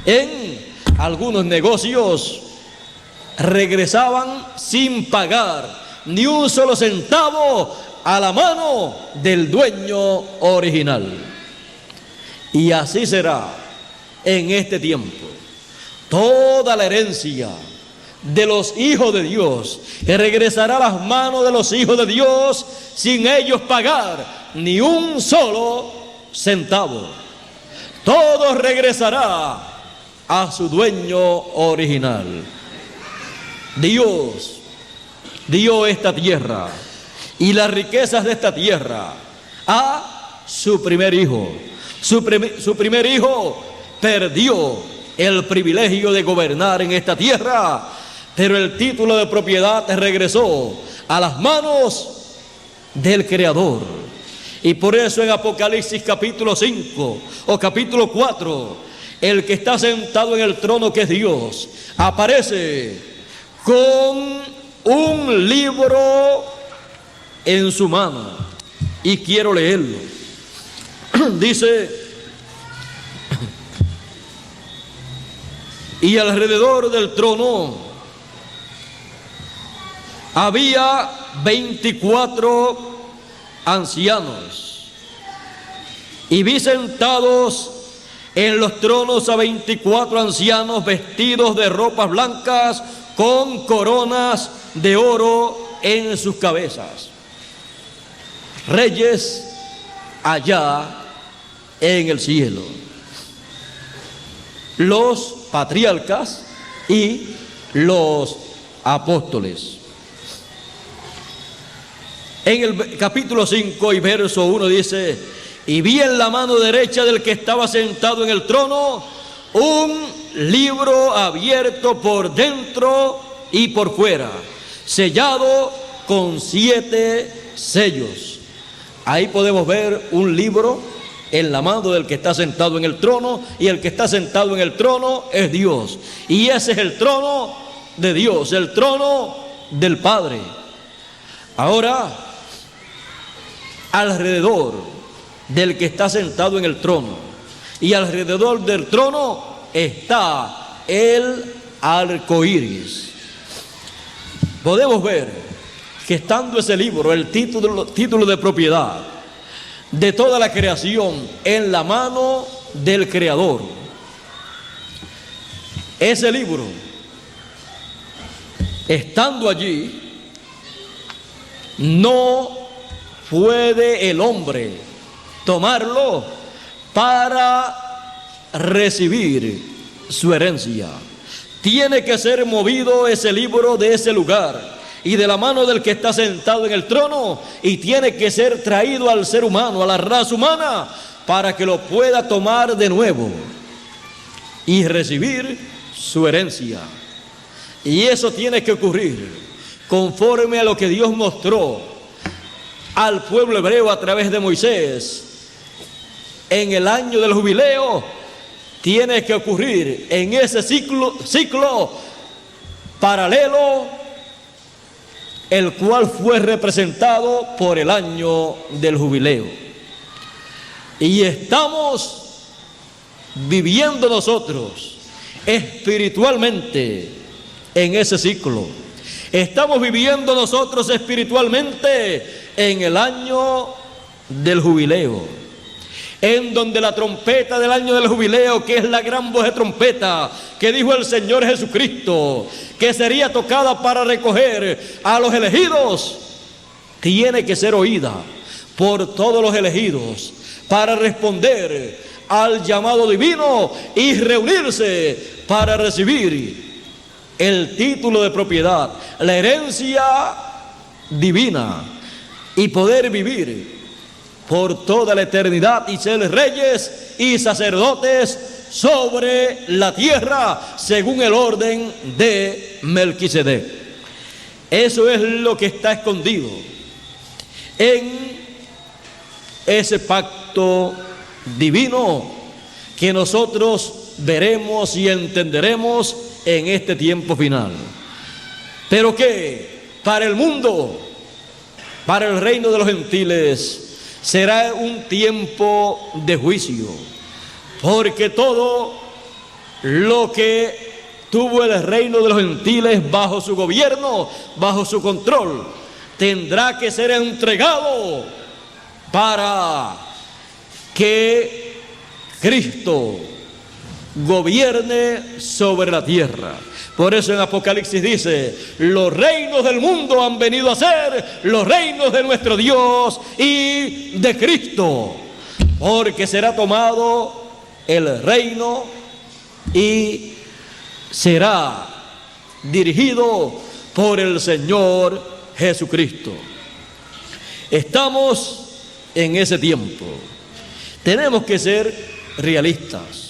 [SPEAKER 1] en algunos negocios, regresaban sin pagar ni un solo centavo a la mano del dueño original. Y así será en este tiempo. Toda la herencia de los hijos de Dios regresará a las manos de los hijos de Dios sin ellos pagar ni un solo centavo. Todo regresará a su dueño original. Dios dio esta tierra y las riquezas de esta tierra a su primer hijo. Su primer hijo perdió el privilegio de gobernar en esta tierra, pero el título de propiedad regresó a las manos del Creador. Y por eso en Apocalipsis capítulo 5 o capítulo 4, el que está sentado en el trono, que es Dios, aparece con un libro en su mano, y quiero leerlo. Dice: y alrededor del trono había 24 ancianos, y vi sentados en los tronos a 24 ancianos vestidos de ropas blancas, con coronas de oro en sus cabezas. Reyes allá en el cielo. Los patriarcas y los apóstoles. En el capítulo 5 y verso 1 dice: y vi en la mano derecha del que estaba sentado en el trono un libro abierto por dentro y por fuera, sellado con 7 sellos. Ahí podemos ver un libro en la mano del que está sentado en el trono, y el que está sentado en el trono es Dios. Y ese es el trono de Dios, el trono del Padre. Ahora, alrededor del que está sentado en el trono y alrededor del trono está el arco iris. Podemos ver que estando ese libro, el título de propiedad de toda la creación, en la mano del Creador, ese libro, estando allí, no puede el hombre tomarlo para recibir su herencia. Tiene que ser movido ese libro de ese lugar y de la mano del que está sentado en el trono, y tiene que ser traído al ser humano, a la raza humana, para que lo pueda tomar de nuevo y recibir su herencia. Y eso tiene que ocurrir conforme a lo que Dios mostró al pueblo hebreo a través de Moisés. En el año del jubileo tiene que ocurrir en ese ciclo paralelo, el cual fue representado por el año del jubileo. Y estamos viviendo nosotros espiritualmente en ese ciclo. Estamos viviendo nosotros espiritualmente en el año del jubileo, en donde la trompeta del año del jubileo, que es la gran voz de trompeta que dijo el Señor Jesucristo que sería tocada para recoger a los elegidos, tiene que ser oída por todos los elegidos para responder al llamado divino y reunirse para recibir el título de propiedad, la herencia divina, y poder vivir por toda la eternidad y ser reyes y sacerdotes sobre la tierra según el orden de Melquisedec. Eso es lo que está escondido en ese pacto divino que nosotros veremos y entenderemos en este tiempo final. Pero que para el mundo, para el reino de los gentiles, será un tiempo de juicio, porque todo lo que tuvo el reino de los gentiles bajo su gobierno, bajo su control, tendrá que ser entregado para que Cristo gobierne sobre la tierra. Por eso en Apocalipsis dice: los reinos del mundo han venido a ser los reinos de nuestro Dios y de Cristo, porque será tomado el reino y será dirigido por el Señor Jesucristo. Estamos en ese tiempo. Tenemos que ser realistas.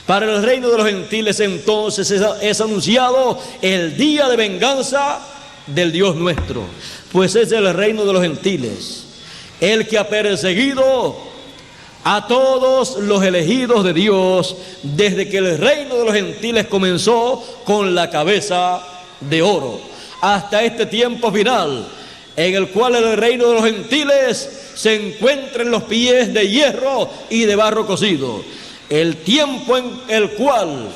[SPEAKER 1] Para el reino de los gentiles entonces es anunciado el día de venganza del Dios nuestro, pues es el reino de los gentiles el que ha perseguido a todos los elegidos de Dios desde que el reino de los gentiles comenzó con la cabeza de oro hasta este tiempo final, en el cual el reino de los gentiles se encuentra en los pies de hierro y de barro cocido. El tiempo en el cual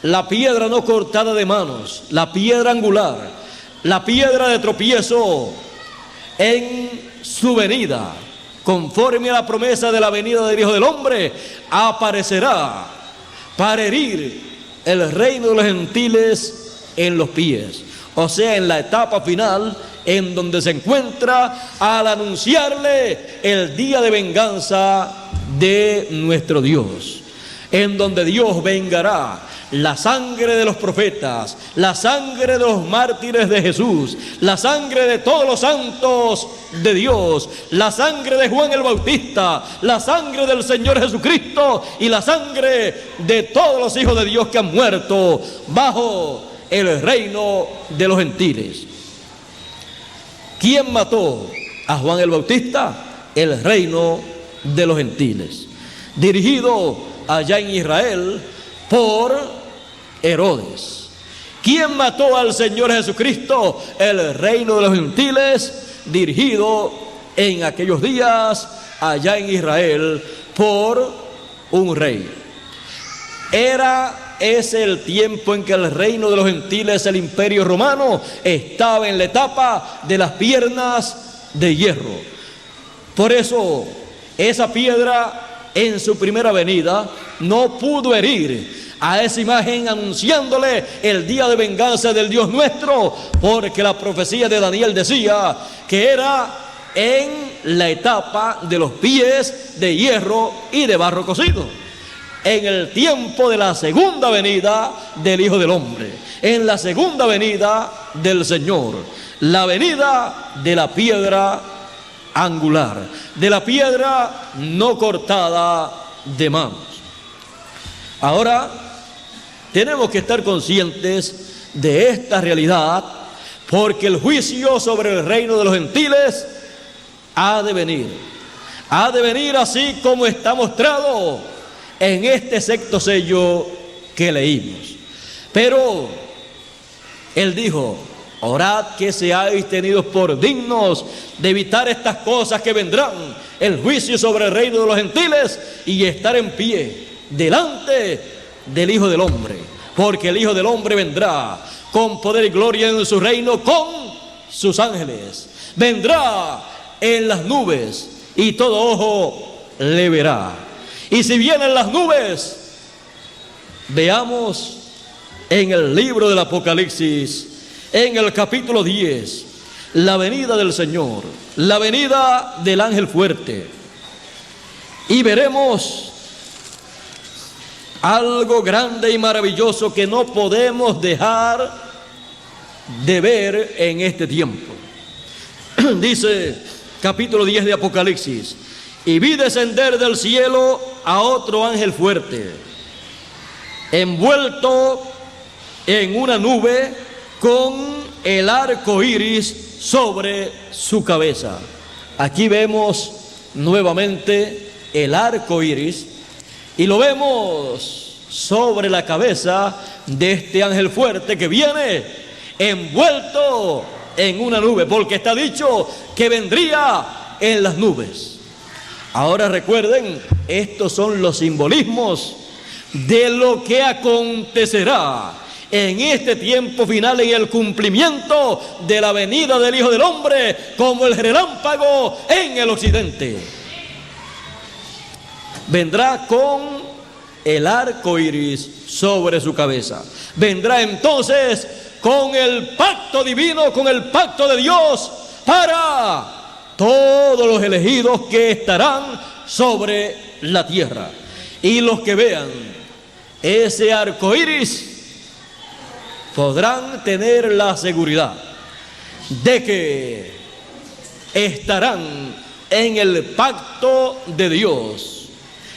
[SPEAKER 1] la piedra no cortada de manos, la piedra angular, la piedra de tropiezo en su venida, conforme a la promesa de la venida del Hijo del Hombre, aparecerá para herir el reino de los gentiles en los pies, o sea, en la etapa final, en donde se encuentra al anunciarle el día de venganza de nuestro Dios, en donde Dios vengará la sangre de los profetas, la sangre de los mártires de Jesús, la sangre de todos los santos de Dios, la sangre de Juan el Bautista, la sangre del Señor Jesucristo y la sangre de todos los hijos de Dios que han muerto bajo el reino de los gentiles. ¿Quién mató a Juan el Bautista? El reino de los gentiles, dirigido allá en Israel por Herodes. ¿Quién mató al Señor Jesucristo? El reino de los gentiles, dirigido en aquellos días allá en Israel por un rey. Es el tiempo en que el reino de los gentiles, el imperio romano, estaba en la etapa de las piernas de hierro. Por eso esa piedra en su primera venida no pudo herir a esa imagen, anunciándole el día de venganza del Dios nuestro, porque la profecía de Daniel decía que era en la etapa de los pies de hierro y de barro cocido, en el tiempo de la segunda venida del Hijo del Hombre, en la segunda venida del Señor, la venida de la piedra angular, de la piedra no cortada de manos. Ahora tenemos que estar conscientes de esta realidad, porque el juicio sobre el reino de los gentiles ha de venir así como está mostrado en este sexto sello que leímos. Pero Él dijo: orad que seáis tenidos por dignos de evitar estas cosas que vendrán, el juicio sobre el reino de los gentiles, y estar en pie delante del Hijo del Hombre, porque el Hijo del Hombre vendrá con poder y gloria en su reino con sus ángeles. Vendrá en las nubes y todo ojo le verá. Y si vienen las nubes, veamos en el libro del Apocalipsis, en el capítulo 10, la venida del Señor, la venida del ángel fuerte, y veremos algo grande y maravilloso que no podemos dejar de ver en este tiempo. Dice capítulo 10 de Apocalipsis: y vi descender del cielo a otro ángel fuerte, envuelto en una nube con el arco iris sobre su cabeza. Aquí vemos nuevamente el arco iris y lo vemos sobre la cabeza de este ángel fuerte que viene envuelto en una nube, porque está dicho que vendría en las nubes. Ahora recuerden, estos son los simbolismos de lo que acontecerá en este tiempo final, en el cumplimiento de la venida del Hijo del Hombre como el relámpago en el occidente. Vendrá con el arco iris sobre su cabeza. Vendrá entonces con el pacto divino, con el pacto de Dios para todos los elegidos que estarán sobre la tierra. Y los que vean ese arco iris podrán tener la seguridad de que estarán en el pacto de Dios.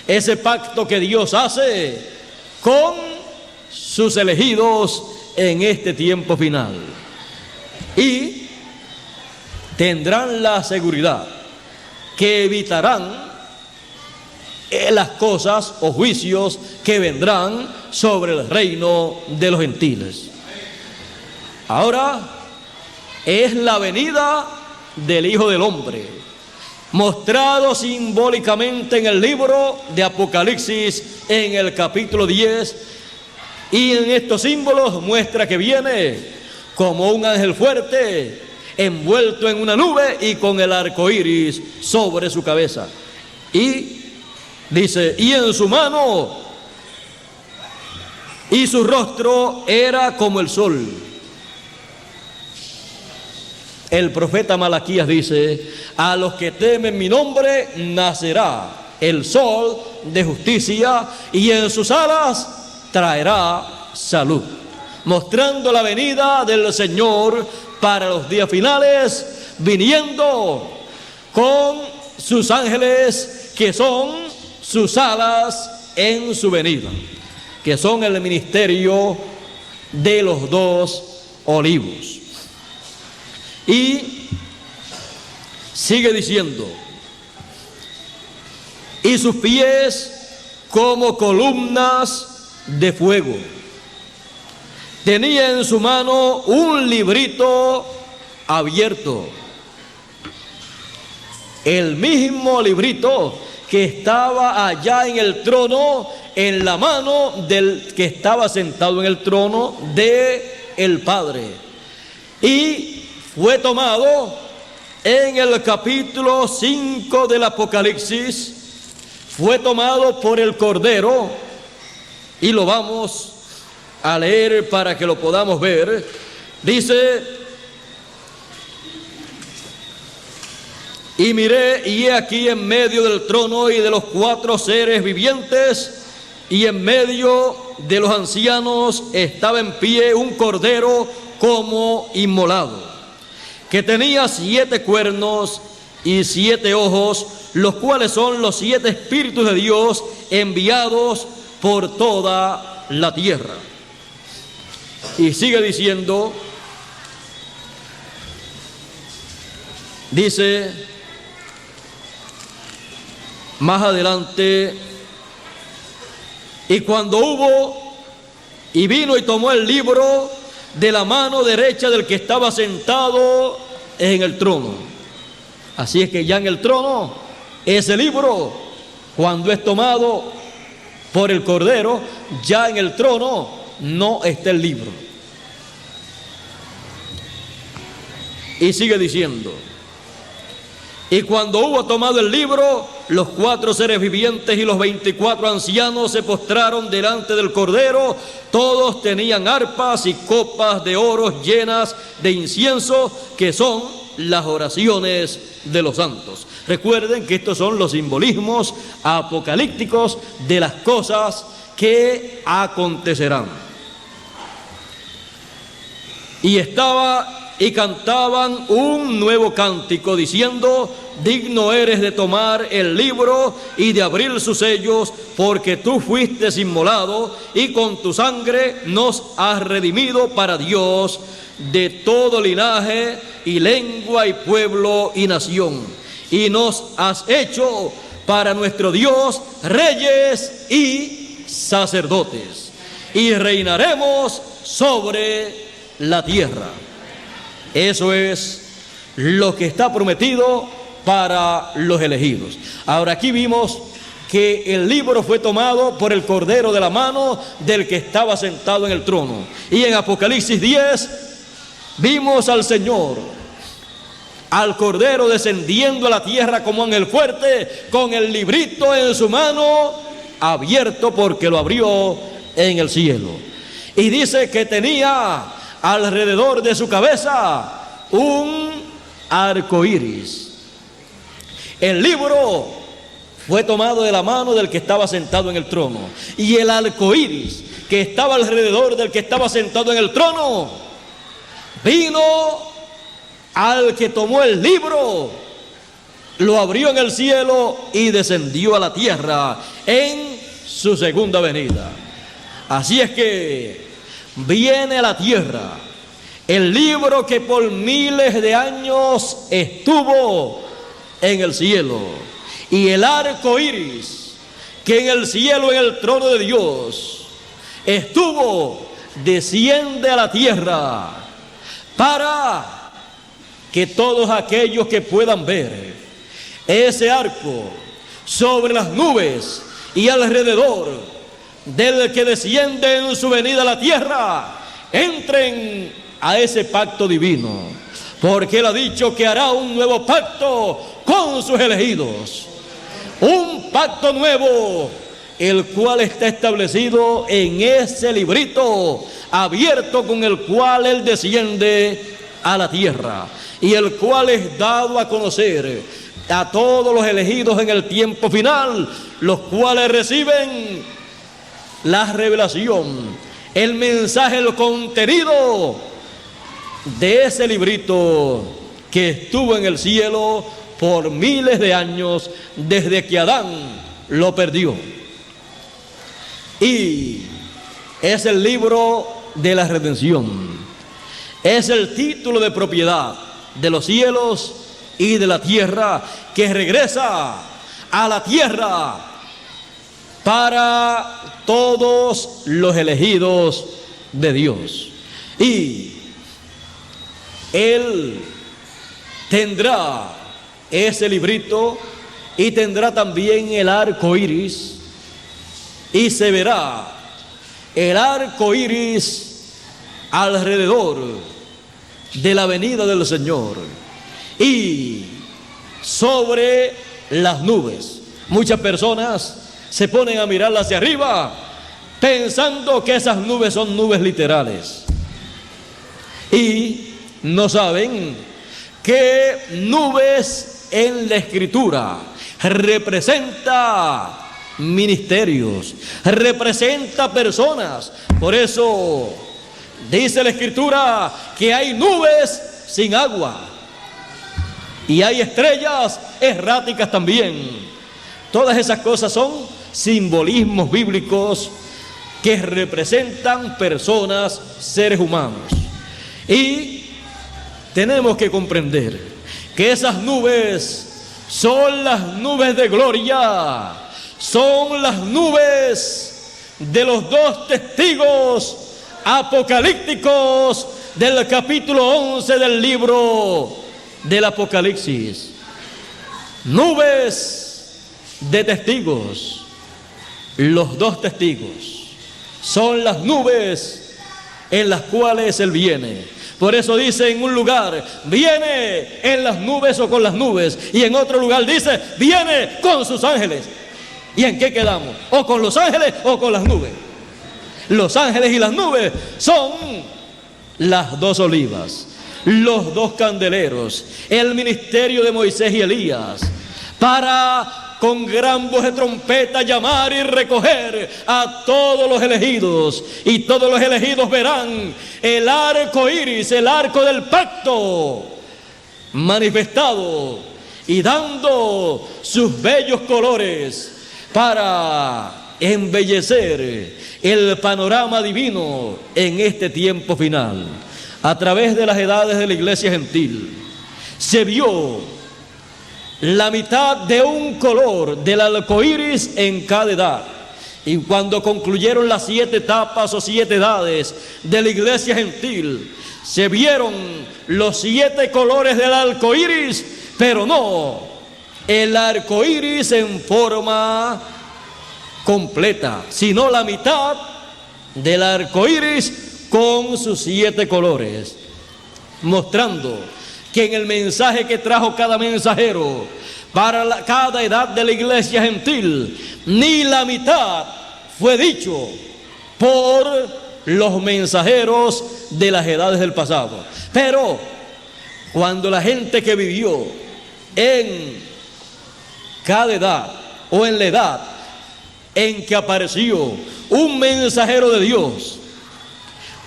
[SPEAKER 1] Ese pacto que Dios hace con sus elegidos en este tiempo final. Y tendrán la seguridad que evitarán las cosas o juicios que vendrán sobre el reino de los gentiles. Ahora es la venida del Hijo del Hombre, mostrado simbólicamente en el libro de Apocalipsis en el capítulo 10, y en estos símbolos muestra que viene como un ángel fuerte, envuelto en una nube y con el arco iris sobre su cabeza. Y dice, y en su mano, y su rostro era como el sol. El profeta Malaquías dice, a los que temen mi nombre nacerá el sol de justicia y en sus alas traerá salud, mostrando la venida del Señor para los días finales, viniendo con sus ángeles que son sus alas en su venida, que son el ministerio de los dos olivos. Y sigue diciendo, y sus pies como columnas de fuego. Tenía en su mano un librito abierto, el mismo librito que estaba allá en el trono, en la mano del que estaba sentado en el trono de el Padre. Y fue tomado en el capítulo 5 del Apocalipsis, fue tomado por el Cordero, y lo vamos a leer para que lo podamos ver. Dice, y miré, y he aquí en medio del trono y de los 4 seres vivientes, y en medio de los ancianos estaba en pie un cordero como inmolado, que tenía 7 cuernos y 7 ojos, los cuales son los 7 espíritus de Dios enviados por toda la tierra. Y sigue diciendo, dice más adelante, y cuando hubo, y vino y tomó el libro de la mano derecha del que estaba sentado en el trono. Así es que ya en el trono, ese libro, cuando es tomado por el Cordero, ya en el trono no está el libro. Y sigue diciendo, y cuando hubo tomado el libro, los 4 seres vivientes y los 24 ancianos se postraron delante del Cordero. Todos tenían arpas y copas de oro llenas de incienso, que son las oraciones de los santos. Recuerden que estos son los simbolismos apocalípticos de las cosas que acontecerán. Y cantaban un nuevo cántico diciendo, digno eres de tomar el libro y de abrir sus sellos, porque tú fuiste inmolado y con tu sangre nos has redimido para Dios de todo linaje y lengua y pueblo y nación, y nos has hecho para nuestro Dios reyes y sacerdotes, y reinaremos sobre la tierra. Eso es lo que está prometido para los elegidos. Ahora, aquí vimos que el libro fue tomado por el Cordero de la mano del que estaba sentado en el trono. Y en Apocalipsis 10 vimos al Señor, al Cordero, descendiendo a la tierra como ángel fuerte, con el librito en su mano abierto, porque lo abrió en el cielo. Y dice que tenía alrededor de su cabeza un arco iris. El libro fue tomado de la mano del que estaba sentado en el trono, y el arco iris que estaba alrededor del que estaba sentado en el trono vino al que tomó el libro, lo abrió en el cielo y descendió a la tierra en su segunda venida. Así es que viene a la tierra el libro que por miles de años estuvo en el cielo, y el arco iris que en el cielo, en el trono de Dios estuvo, desciende a la tierra para que todos aquellos que puedan ver ese arco sobre las nubes y alrededor del que desciende en su venida a la tierra, entren a ese pacto divino, porque Él ha dicho que hará un nuevo pacto con sus elegidos, un pacto nuevo, el cual está establecido en ese librito abierto con el cual Él desciende a la tierra, y el cual es dado a conocer a todos los elegidos en el tiempo final, los cuales reciben la revelación, el mensaje, el contenido de ese librito que estuvo en el cielo por miles de años, desde que Adán lo perdió. Y es el libro de la redención, es el título de propiedad de los cielos y de la tierra, que regresa a la tierra para todos los elegidos de Dios. Y Él tendrá ese librito y tendrá también el arco iris, y se verá el arco iris alrededor de la venida del Señor y sobre las nubes. Muchas personas se ponen a mirar hacia arriba pensando que esas nubes son nubes literales, y no saben que nubes en la Escritura representa ministerios, representa personas. Por eso dice la Escritura que hay nubes sin agua y hay estrellas erráticas también. Todas esas cosas son simbolismos bíblicos que representan personas, seres humanos. Y tenemos que comprender que esas nubes son las nubes de gloria, son las nubes de los dos testigos apocalípticos del capítulo 11 del libro del Apocalipsis. Nubes de testigos, los dos testigos son las nubes en las cuales Él viene. Por eso dice en un lugar, viene en las nubes o con las nubes, y en otro lugar dice, viene con sus ángeles. ¿Y en qué quedamos? ¿O con los ángeles o con las nubes? Los ángeles y las nubes son las dos olivas, los dos candeleros, el ministerio de Moisés y Elías, para con gran voz de trompeta llamar y recoger a todos los elegidos, y todos los elegidos verán el arco iris, el arco del pacto manifestado y dando sus bellos colores para embellecer el panorama divino en este tiempo final. A través de las edades de la iglesia gentil se vio la mitad de un color del arco iris en cada edad. Y cuando concluyeron las 7 etapas o 7 edades de la iglesia gentil, se vieron los 7 colores del arco iris, pero no el arco iris en forma completa, sino la mitad del arco iris con sus 7 colores, mostrando que en el mensaje que trajo cada mensajero para cada edad de la iglesia gentil, ni la mitad fue dicho por los mensajeros de las edades del pasado. Pero cuando la gente que vivió en cada edad o en la edad en que apareció un mensajero de Dios,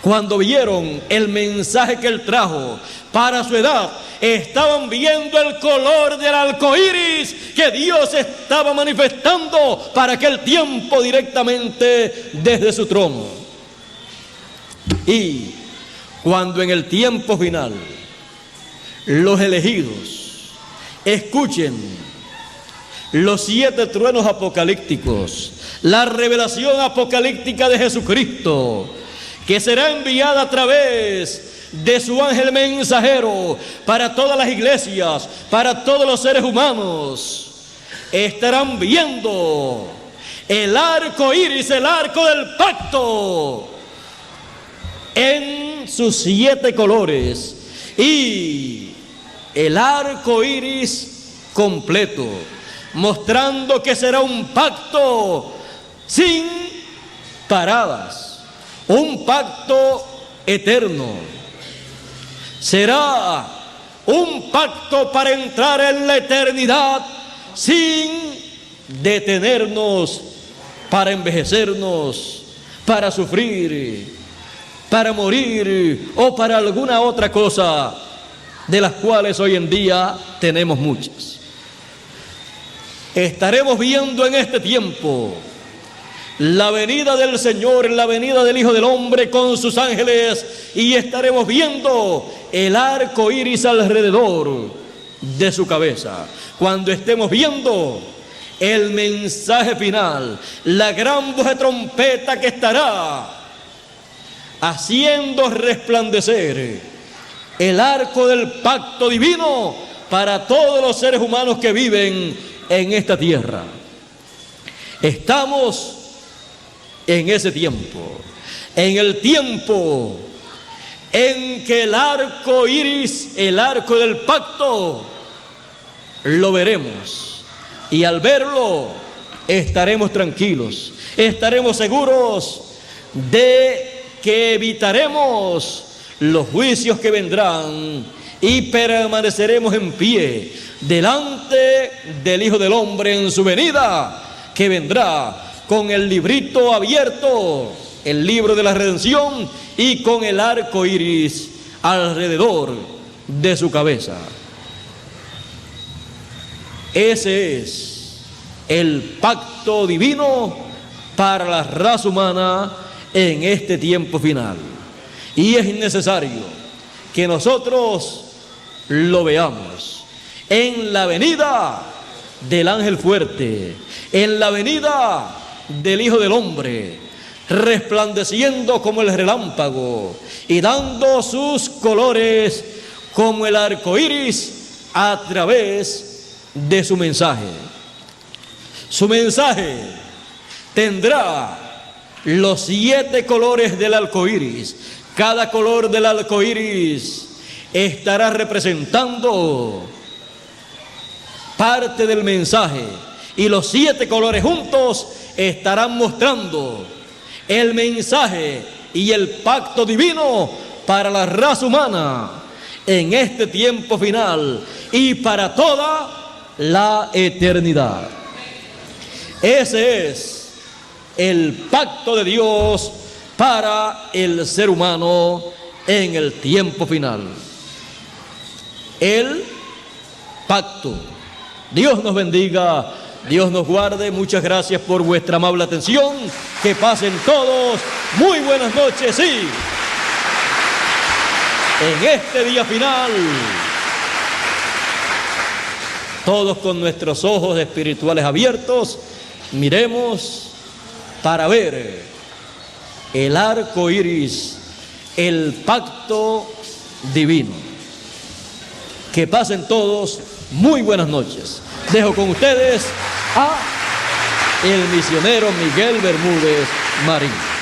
[SPEAKER 1] cuando vieron el mensaje que él trajo para su edad, estaban viendo el color del arco iris que Dios estaba manifestando para aquel tiempo directamente desde su trono. Y cuando en el tiempo final los elegidos escuchen los 7 truenos apocalípticos, la revelación apocalíptica de Jesucristo, que será enviada a través de su ángel mensajero para todas las iglesias, para todos los seres humanos, estarán viendo el arco iris, el arco del pacto, en sus 7 colores, y el arco iris completo, mostrando que será un pacto sin paradas, un pacto eterno. Será un pacto para entrar en la eternidad sin detenernos para envejecernos, para sufrir, para morir o para alguna otra cosa, de las cuales hoy en día tenemos muchas. Estaremos viendo en este tiempo la venida del Señor, la venida del Hijo del Hombre con sus ángeles, y estaremos viendo el arco iris alrededor de su cabeza. Cuando estemos viendo el mensaje final, la gran voz de trompeta que estará haciendo resplandecer el arco del pacto divino para todos los seres humanos que viven en esta tierra. Estamos en ese tiempo, en el tiempo en que el arco iris, el arco del pacto, lo veremos, y al verlo estaremos tranquilos, estaremos seguros de que evitaremos los juicios que vendrán y permaneceremos en pie delante del Hijo del Hombre en su venida, que vendrá con el librito abierto, el libro de la redención, y con el arco iris alrededor de su cabeza. Ese es el pacto divino para la raza humana en este tiempo final. Y es necesario que nosotros lo veamos en la venida del ángel fuerte, en la venida del Hijo del Hombre, resplandeciendo como el relámpago y dando sus colores como el arco iris a través de su mensaje. Su mensaje tendrá los 7 colores del arco iris. Cada color del arco iris estará representando parte del mensaje, y los 7 colores juntos estarán mostrando el mensaje y el pacto divino para la raza humana en este tiempo final y para toda la eternidad. Ese es el pacto de Dios para el ser humano en el tiempo final. El pacto. Dios nos bendiga, Dios nos guarde. Muchas gracias por vuestra amable atención. Que pasen todos muy buenas noches, y en este día final Todos con nuestros ojos espirituales abiertos, miremos para ver el arco iris, el pacto divino. Que pasen todos muy buenas noches. Dejo con ustedes a el misionero Miguel Bermúdez Marín.